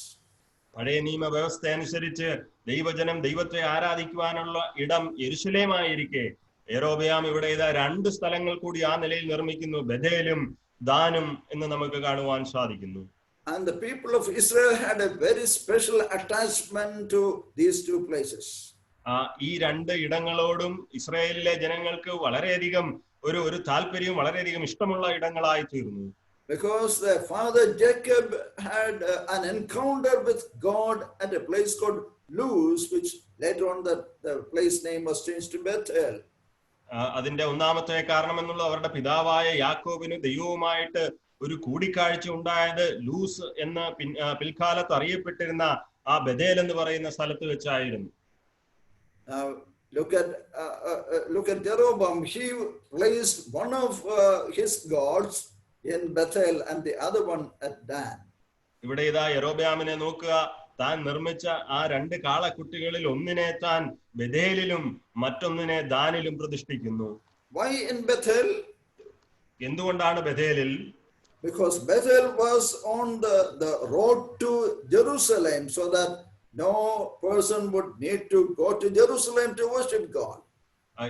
പഴയ നിയമ വ്യവസ്ഥ അനുസരിച്ച് ദൈവജനം ദൈവത്തെ ആരാധിക്കുവാനുള്ള ഇടം യെരുശലേമായിരിക്കെ യെരോബയാം ഇവിടെ 2 സ്ഥലങ്ങൾ കൂടി ആ നിലയിൽ നിർമ്മിക്കുന്നു, ബഥേലും ദാനും എന്ന് നമുക്ക് കാണുവാൻ സാധിക്കുന്നു. And the people of Israel had a very special attachment to these 2 places. ഈ 2 ഇടങ്ങളോടും ഇസ്രായേലിലെ ജനങ്ങൾക്ക് വളരെയധികം ഒരു താല്പര്യം, വളരെയധികം ഇഷ്ടമുള്ള ഇടങ്ങളായി തീർന്നു. Because their father Jacob had an encounter with God at a place called Luz, which later on the place name was changed to Bethel. അതിന്റെ ഒന്നാമത്തെ കാരണം എന്നുള്ള അവരുടെ പിതാവായ യാക്കോബിന് ദൈവവുമായിട്ട് ഒരു കൂടിക്കാഴ്ച ഉണ്ടായത് ലൂസ് എന്ന പിൽക്കാലത്ത് അറിയപ്പെട്ടിരുന്ന ആ ബഥേൽ എന്ന് പറയുന്ന സ്ഥലത്ത് വെച്ചായിരുന്നു. Look at Jeroboam. He placed one of his gods in Bethel and the other one at Dan. ഇവിടെ ഇതാ യെരോബയാമിനെ നോക്കുക, താൻ നിർമ്മിച്ച ആ 2 കാളക്കുട്ടികളിൽ ഒന്നിനെ താൻ ബഥേലിലും മറ്റൊന്നിനെ ദാനിലും പ്രതിഷ്ഠിക്കുന്നു. Why in Bethel? എന്തുകൊണ്ടാണ് ബഥേലിൽ? Because Bethel was on the road to Jerusalem, so that no person would need to go to Jerusalem to worship God.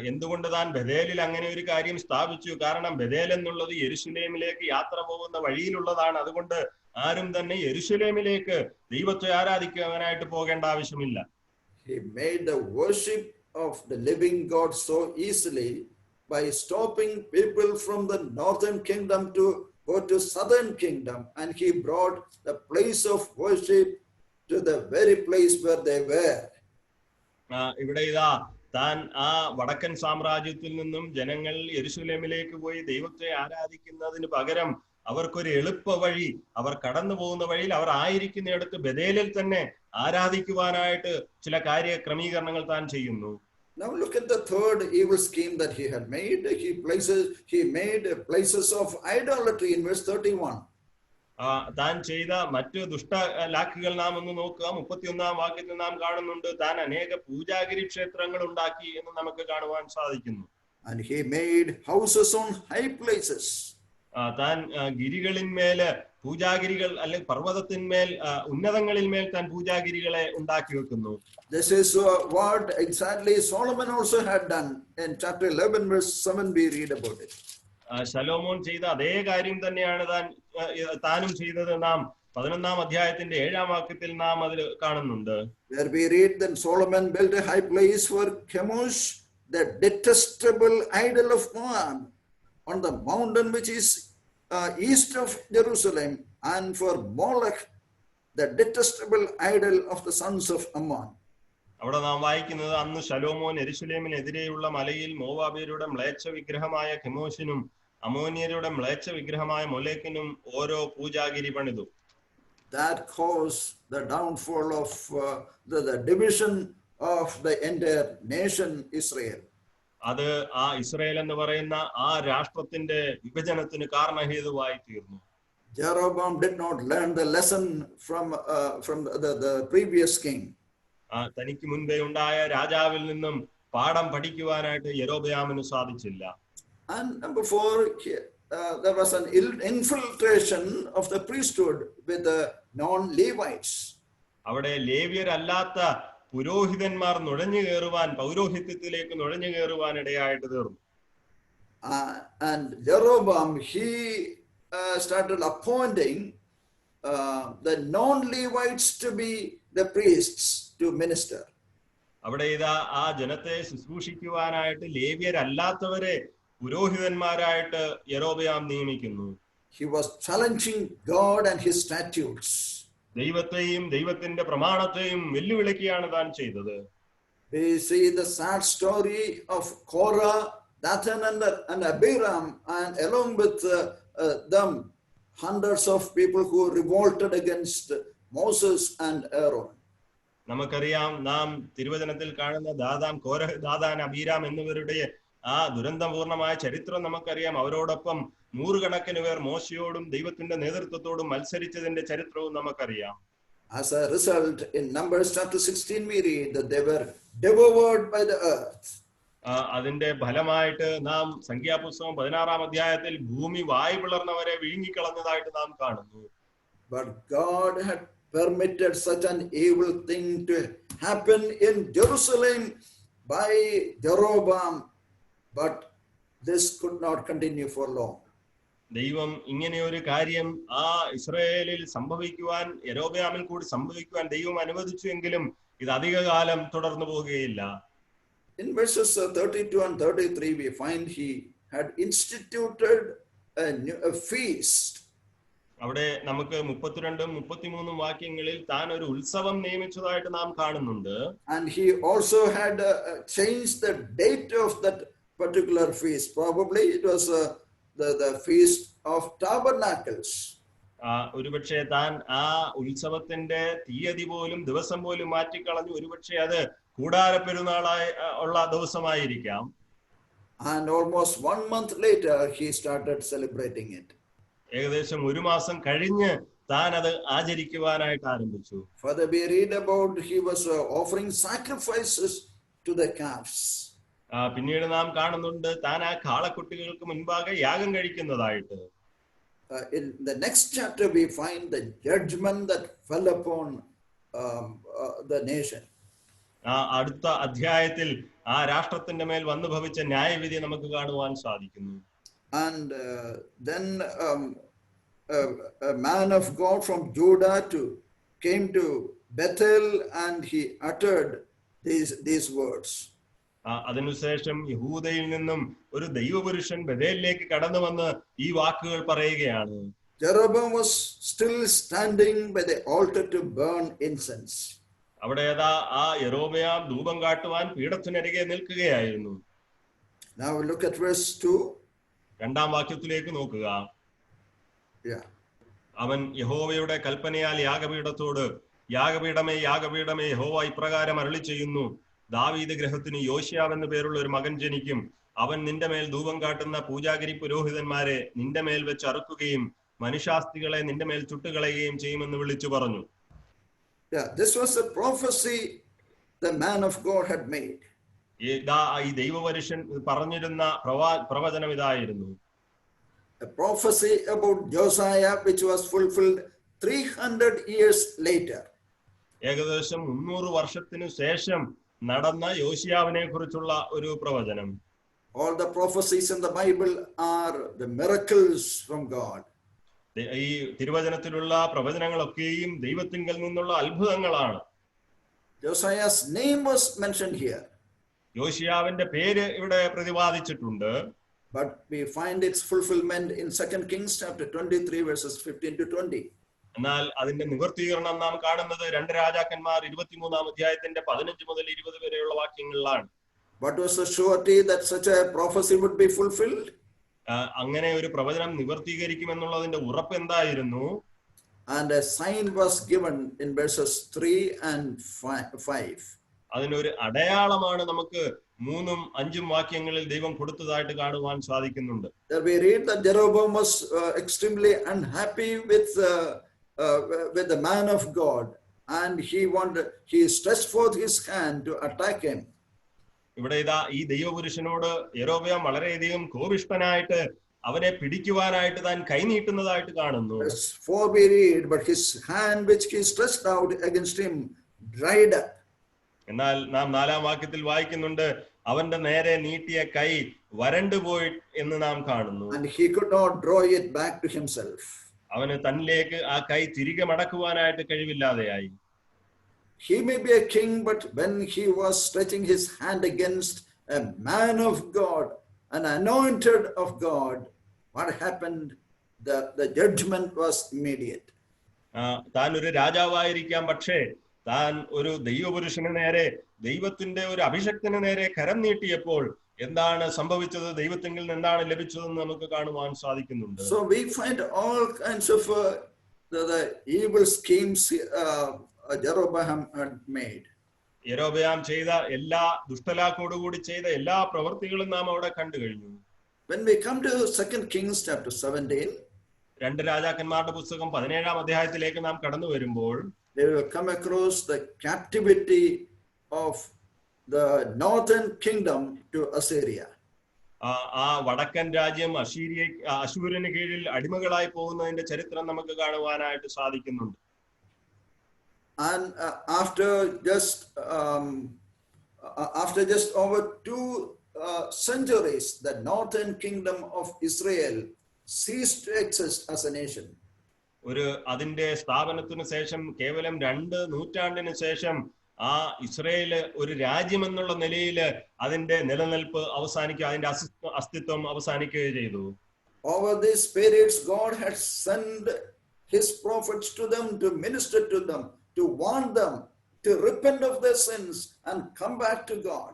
എന്തുകൊണ്ട് താൻ ബഥേലിൽ അങ്ങനെ ഒരു കാര്യം സ്ഥാപിച്ചു? കാരണം ബഥേൽ എന്നുള്ളത് യെരുശലേമിലേക്ക് യാത്ര പോകുന്ന വഴിയിലുള്ളതാണ്. അതുകൊണ്ട് ആരും തന്നെ യെരുശലേമിലേക്ക് ദൈവത്തെ ആരാധിക്കാനായിട്ട് പോകേണ്ട ആവശ്യമില്ല. He made the worship of the living God so easily by stopping people from the northern kingdom to go to southern kingdom, and he brought the place of worship to the very place where they were. ഇവിടെ ഇതാ താൻ ആ വടക്കൻ സാമ്രാജ്യത്തിൽ നിന്നും ജനങ്ങൾ യെരുശലേമിലേക്ക് പോയി ദൈവത്തെ ആരാധിക്കുന്നതിന് പകരം അവർക്കൊരു എളുപ്പ വഴി, അവർ കടന്നു പോകുന്ന വഴിയിൽ അവർ ആയിരിക്കുന്നിടത്ത് ബഥേലിൽ തന്നെ ആരാധിക്കുവാനായിട്ട് ചില ക്രമീകരണങ്ങൾ താൻ ചെയ്യുന്നു. Now look at the third evil scheme that he had made. He made places of idolatry in verse 31. താൻ ചെയ്ത മറ്റു ദുഷ്ട ലാക്കുകൾ നാം ഒന്ന് നോക്കുക. 31-ാം വാക്യത്തിൽ നാം കാണുന്നുണ്ട്, താൻ അനേക പൂജാഗിരി ക്ഷേത്രങ്ങൾ ഉണ്ടാക്കി എന്ന് നമുക്ക് കാണുവാൻ സാധിക്കുന്നു. And he made houses on high places. താൻ ഗിരികളിന്മേല് പൂജാഗിരികൾ അല്ലെങ്കിൽ പർവ്വതത്തിന്മേൽ ഉന്നതങ്ങളിന്മേൽ താൻ പൂജാഗിരികളെ ഉണ്ടാക്കി വെക്കുന്നു. This is what exactly Solomon also had done. In chapter 11 verse 7 we read about it. ശലോമോൻ ചെയ്ത അതേ കാര്യം തന്നെയാണ് താനും ചെയ്തത്. നാം 11-ാം അധ്യായത്തിന്റെ 7-ാം വാക്യത്തിൽ നാം അതിൽ കാണുന്നുണ്ട്. Where we read that Solomon built a high place for Chemosh, the detestable idol of Moab, on the mountain which is east of Jerusalem, and for Molech, the detestable idol of the sons of Ammon. അവിടെ നാം വായിക്കുന്നത്, അന്ന് ശലോമോൻ യെരുശലേമിനെതിരെയുള്ള മലയിൽ മോവാബ്യരുടെ മ്ലേച്ഛ വിഗ്രഹമായ കെമോശിനും അമോന്യരുടെ മ്ലേച്ഛ വിഗ്രഹമായ മൊലേക്കിനും ഓരോ പൂജാഗിരി പണിതു. That caused the downfall of the division of the entire nation Israel. അത് ആ Israel എന്ന് പറയുന്ന ആ രാഷ്ട്രത്തിന്റെ വിഭജനത്തിന് കാരണഹേതുവായി തീർന്നു. Jeroboam did not learn the lesson from the previous king. തനിക്ക് മുൻപേ ഉണ്ടായ രാജാവിൽ നിന്നും പാഠം പഠിക്കുവാനായിട്ട് യെരോബെയാമിന് സാധിച്ചില്ല. And number 4, there was an infiltration of the priesthood with the non-Levites. അവിടെ ലേവ്യരല്ലാത്ത പുരോഹിതന്മാർ നുഴഞ്ഞു കയറുവാൻ, പൗരോഹിത്യത്തിലേക്ക് നുഴഞ്ഞു കയറുവാൻ ഇടയായിട്ട് തീർന്നു. And Jeroboam, he started appointing the non-Levites to be the priests to minister. അവിടെ ഇതാ ആ ജനത്തെ ശുശ്രൂഷിക്കുവാനായിട്ട് ലേവ്യരല്ലാത്തവരെ പുരോഹിതന്മാരായിട്ട് യെരോബെയാം നിയമിക്കുന്നു. He was challenging God and his statutes. ദൈവത്തെയും ദൈവത്തിന്റെ പ്രമാണത്തെയും വെല്ലുവിളിക്കുകയാണ് താൻ ചെയ്തത്. We see the sad story of Korah, Dathan and Abiram, and along with them hundreds of people who revolted against Moses and Aaron. നമുക്കറിയാം, നാം തിരുവചനത്തിൽ കാണുന്ന ദാദാൻ അബീരാം എന്നിവരുടെ ആ ദുരന്തപൂർണമായ ചരിത്രം നമുക്കറിയാം. അവരോടൊപ്പം നൂറുകണക്കിന് പേർ മോശയോടും ദൈവത്തിന്റെ നേതൃത്വത്തോടും മത്സരിച്ചതിന്റെ ചരിത്രവും നമുക്കറിയാം. As a result, in Numbers chapter 16 we read that they were devoured by the earth. അതിന്റെ ഫലമായിട്ട് നാം സംഖ്യാപുസ്തകം 16-ാം അധ്യായത്തിൽ ഭൂമി വായു പിളർന്നവരെ വിഴുങ്ങിക്കളഞ്ഞതായിട്ട് നാം കാണുന്നു. But God had permitted such an evil thing to happen in Jerusalem by Jeroboam, but this could not continue for long. ദൈവം ഇങ്ങനെ ഒരു കാര്യം ആ ഇസ്രായേലിൽ സംഭവിക്കുവാൻ, യെരോബെയാമിൽ കൂടി സംഭവിക്കുവാൻ ദൈവം അനുവദിച്ചുവെങ്കിലും ഇത് അധികകാലം തുടർന്നു പോവുകയില്ല. In verses 32 and 33 we find he had instituted a feast. അവിടെ നമുക്ക് 32-ഉം 33-ഉം വാക്യങ്ങളിൽ താൻ ഒരു ഉത്സവം നിയമിച്ചതായിട്ട് നാം കാണുന്നുണ്ട്. And he also had changed the date of that particular feast. Probably it was the feast of tabernacles. ഒരുപക്ഷെ താൻ ആ ഉത്സവത്തിന്റെ തീയതി പോലും ദിവസം പോലും മാറ്റിക്കളഞ്ഞു. ഒരുപക്ഷെ അത് കൂടാര പെരുന്നാളായി ഉള്ള ദിവസമായിരിക്കാം. And almost 1 month later he started celebrating it. ഏകദേശം 1 മാസം കഴിഞ്ഞ് താൻ അത് ആചരിക്കുവാനായിട്ട് ആരംഭിച്ചു. Further we read about he was offering sacrifices to the calves. പിന്നീട് നാം കാണുന്നുണ്ട് താൻ ആ കാളക്കുട്ടികൾക്ക് മുൻപാകെ യാഗം കഴിക്കുന്നതായിട്ട്. In the next chapter we find the judgment that fell upon the nation. അടുത്ത അധ്യായത്തിൽ ആ രാഷ്ട്രത്തിന്റെ മേൽ വന്നു ഭവിച്ച ന്യായവിധി നമുക്ക് കാണുവാൻ സാധിക്കുന്നു. And then a man of God from Judah came to Bethel and he uttered these words. അതിനുശേഷം യഹൂദയിൽ നിന്നും ഒരു ദൈവപുരുഷൻ ബഥേലിലേക്ക് കടന്നു വന്ന് ഈ വാക്കുകൾ പറയുകയാണ്. Jeroboam was still standing by the altar to burn incense. അവിടെ ആ യെരോബെയാം ധൂപം കാട്ടുവാൻ പീഠത്തിനരികെ നിൽക്കുകയായിരുന്നു. Now look at verse 2. രണ്ടാം വാക്യത്തിലേക്ക് നോക്കുക. Yeah. അവൻ യഹോവയുടെ കൽപ്പനയാൽ യാഗപീഠത്തോട്, യാഗപീഠമേ യാഗപീഠമേ, യഹോവ ഇപ്രകാരം അരുളി ചെയ്യുന്നു, ദാവീദ് ഗൃഹത്തിന് യോശിയാവ് എന്നു പേരുള്ള ഒരു മകൻ ജനിക്കും. അവൻ നിന്റെ മേൽ ധൂപം കാട്ടുന്ന പൂജാഗിരി പുരോഹിതന്മാരെ നിന്റെ മേൽ വെച്ച് അറുക്കുകയും മനുഷ്യാസ്തികളെ നിന്റെ മേൽ ചുട്ടുകളയുകയും ചെയ്യുമെന്ന് വിളിച്ചു പറഞ്ഞു. Yeah, this was a prophecy the man of God had made. ഈ ദൈവപുരുഷൻ പറഞ്ഞിരുന്ന പ്രവചനം ഇതായിരുന്നു. A prophecy about Josiah which was fulfilled 300 years later. ഏകദേശം 300 വർഷത്തിനു ശേഷം നടന്ന യോശിയാവിനെ കുറിച്ചുള്ള ഒരു പ്രവചനം. All the prophecies in the Bible are the miracles from God. ഈ തിരുവചനത്തിലുള്ള പ്രവചനങ്ങളൊക്കെയും ദൈവത്തിങ്കൽ നിന്നുള്ള അത്ഭുതങ്ങളാണ്. Josiah's name was mentioned here. യോശിയാവിന്റെ പേര് ഇവിടെ പ്രതിപാദിച്ചിട്ടുണ്ട്. But we find its fulfillment in 2 Kings chapter 23 verses 15 to 20. എന്നാൽ അതിന്റെ നിവർത്തീകരണം നാം കാണുന്നത് 2 രാജാക്കന്മാർ 23-ാം അധ്യായത്തിന്റെ 15 മുതൽ 20 വരെയുള്ള വാക്യങ്ങളിലാണ്. What was the surety that such a prophecy would be fulfilled? അങ്ങനെ ഒരു പ്രവചനം നിവർത്തീകരിക്കുമെന്നുള്ളതിന്റെ ഉറപ്പ് എന്തായിരുന്നു? And a sign was given in verses 3 and 5. അതിനൊരു അടയാളമാണ് നമുക്ക് 3ഉം 5ഉം വാക്യങ്ങളിൽ ദൈവം കൊടുത്തതായിട്ട് കാണുവാൻ സാധിക്കുന്നുണ്ട്. We read that Jeroboam was extremely unhappy with the man of God, and he stretched forth his hand to attack him. ഇവിടെ ഈ ദൈവപുരുഷനോട് യെരോബെയാം വളരെയധികം കോപിഷ്ഠനായിട്ട് അവനെ പിടിക്കുവാനായിട്ട് താൻ കൈനീട്ടുന്നതായിട്ട് കാണുന്നു. Verse 4 we read, but his hand which he stretched out against him dried up. എന്നാൽ നാം 4-ാം വാക്യത്തിൽ വായിക്കുന്നുണ്ട്, അവന്റെ നേരെ നീട്ടിയ കൈ വരണ്ടുപോയി എന്ന് നാം കാണുന്നു. And he could not draw it back to himself. അവന് തന്നിലേക്ക് ആ കൈ തിരികെ മടക്കുവാനായിട്ട് കഴിവില്ലാതെയായി. He may be a king, but when he was stretching his hand against a man of God, an anointed of God, what happened? The judgment was immediate. താൻ ഒരു രാജാവായിരിക്കാം, പക്ഷേ താൻ ഒരു ദൈവപുരുഷന് നേരെ, ദൈവത്തിന്റെ ഒരു അഭിഷക്തന് നേരെ കരം നീട്ടിയപ്പോൾ എന്താണ് സംഭവിച്ചത്, ദൈവത്തിൽ എന്താണ് ലഭിച്ചതെന്ന് നമുക്ക് കാണുവാൻ സാധിക്കുന്നുണ്ട്. So we find all kinds of the evil schemes Jeroboam had made. യെരോബെയാം ചെയ്ത എല്ലാ ദുഷ്ടലാക്കോടുകൂടി ചെയ്ത എല്ലാ പ്രവൃത്തികളും നാം അവിടെ കണ്ടു കഴിഞ്ഞു. When we come to 2 Kings chapter 17, 2 രാജാക്കന്മാരുടെ പുസ്തകം 17-ാം അധ്യായത്തിലേക്ക് നാം കടന്നു വരുമ്പോൾ they will come across the captivity of the northern kingdom to Assyria. ആ വടക്കൻ രാജ്യം അശൂരിന് കീഴിൽ അടിമകളായി പോകുന്നതിന്റെ ചരിത്രം നമുക്ക് കാണുവാനായിട്ട് സാധിക്കുന്നുണ്ട്. And after just over 2 centuries, the northern kingdom of Israel ceased to exist as a nation. അതിന്റെ സ്ഥാപനത്തിന് ശേഷം കേവലം 2 നൂറ്റാണ്ടിന് ശേഷം ആ ഇസ്രായേല് ഒരു രാജ്യം എന്നുള്ള നിലയിൽ അതിന്റെ നിലനിൽപ്പ് അവസാനിക്കുക, അതിന്റെ അസ്തിത്വം അവസാനിക്കുകയും ചെയ്തു. Over these periods, God had sent his prophets to them to minister to them, to warn them, to repent of their sins and come back to God.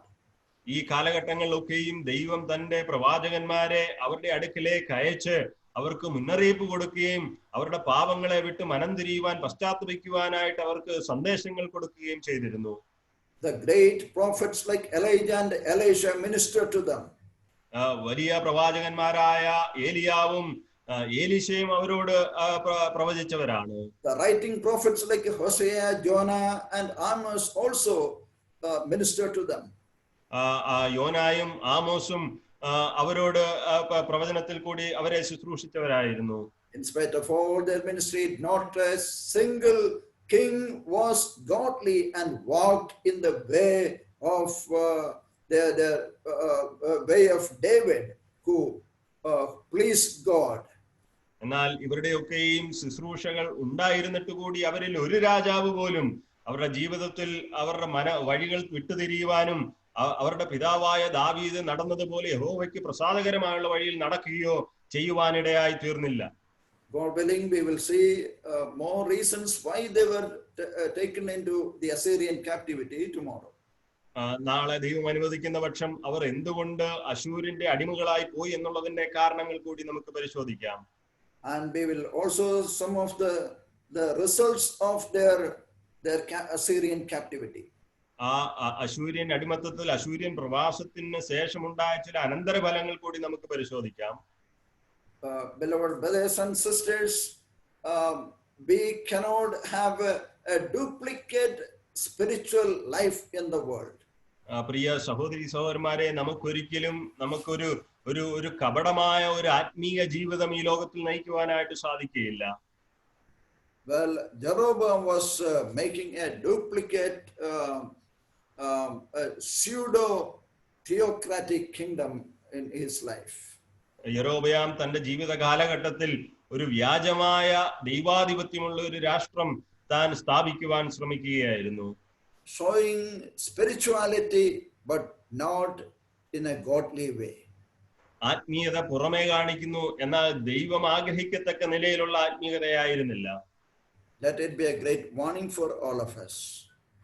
ഈ കാലഘട്ടങ്ങളിലൊക്കെയും ദൈവം തന്റെ പ്രവാചകന്മാരെ അവരുടെ അടുക്കിലേക്ക് അയച്ച് അവർക്ക് മുന്നറിയിപ്പ് കൊടുക്കുകയും അവരുടെ പാപങ്ങളെ വിട്ട് മനം തിരിയുവാൻ, പശ്ചാത്തപിക്കുവാനായിട്ട് അവർക്ക് സന്ദേശങ്ങൾ കൊടുക്കുകയും ചെയ്തിരുന്നു. The great prophets like Elijah and Elisha ministered to them. വലിയ പ്രവാചകന്മാരായ ഏലിയാവും ഏലീശയും അവരോട് പ്രവചിച്ചവരാണ്. The writing prophets like Hosea, Jonah and Amos also ministered to them. യോനായും ആമോസും അവരോട് പ്രവചനത്തിൽ കൂടി അവരെ ശുശ്രൂഷിച്ചവരായിരുന്നു. In spite of all their ministry, not a single king was godly and walked in the way of the way of David, who pleased God. എന്നാൽ ഇവരുടെയൊക്കെയും ശുശ്രൂഷകൾ ഉണ്ടായിരുന്നിട്ട് കൂടി അവരിൽ ഒരു രാജാവ് പോലും അവരുടെ ജീവിതത്തിൽ അവരുടെ വഴികൾ വിട്ടുതിരിയുവാനും അവരുടെ പിതാവായ ദാവീദ് നടന്നതുപോലെ യഹോവയ്ക്ക് പ്രസാദകരമായുള്ള വഴിയിൽ നടക്കുകയോ ചെയ്യുവാനിടയായി തീർന്നില്ല. God willing, we will see more reasons why they were taken into the Assyrian captivity tomorrow. നാളെ ദൈവം അനുവദിക്കുന്ന പക്ഷം അവർ എന്തുകൊണ്ട് അശൂരിന്റെ അടിമകളായി പോയി എന്നുള്ളതിന്റെ കാരണങ്ങൾ കൂടി നമുക്ക് പരിശോധിക്കാം. And we will also some of the results of their Assyrian captivity. അശൂര്യൻ അടിമത്തത്തിൽ അശൂര്യൻ പ്രവാസത്തിന് ശേഷമുണ്ടായ ചില അനന്തരഫലങ്ങൾ കൂടി നമുക്ക് പരിശോധിക്കാം. Beloved brothers and sisters, we cannot have a duplicate spiritual life in the world. പ്രിയ സഹോദരി സഹോദരന്മാരെ, നമുക്കൊരിക്കലും ഒരു കപടമായ ഒരു ആത്മീയ ജീവിതം ഈ ലോകത്തിൽ നയിക്കുവാനായിട്ട് സാധിക്കുകയില്ല. Well, Jeroboam was making a duplicate a pseudo theocratic kingdom in his life. യെരോബയാം തന്റെ ജീവിത കാലഘട്ടത്തിൽ ഒരു വ്യാജമായ ദൈവാധിപത്യമുള്ള ഒരു രാഷ്ട്രം താൻ സ്ഥാപിക്കുവാൻ ശ്രമിക്കുകയായിരുന്നു. Showing spirituality but not in a godly way. ആത്മീയത പുറമേ കാണിക്കുന്നു, എന്നാൽ ദൈവം ആഗ്രഹിക്കത്തക്ക നിലയിലുള്ള ആത്മീയതയായിരുന്നില്ല. Let it be a great warning for all of us.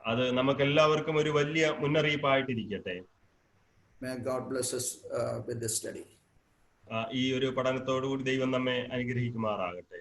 അത് നമുക്കെല്ലാവർക്കും ഒരു വലിയ മുന്നറിയിപ്പായിട്ടിരിക്കട്ടെ. May God bless us with this study. ഈ ഒരു പഠനത്തോടുകൂടി ദൈവം നമ്മെ അനുഗ്രഹിക്കുമാറാകട്ടെ.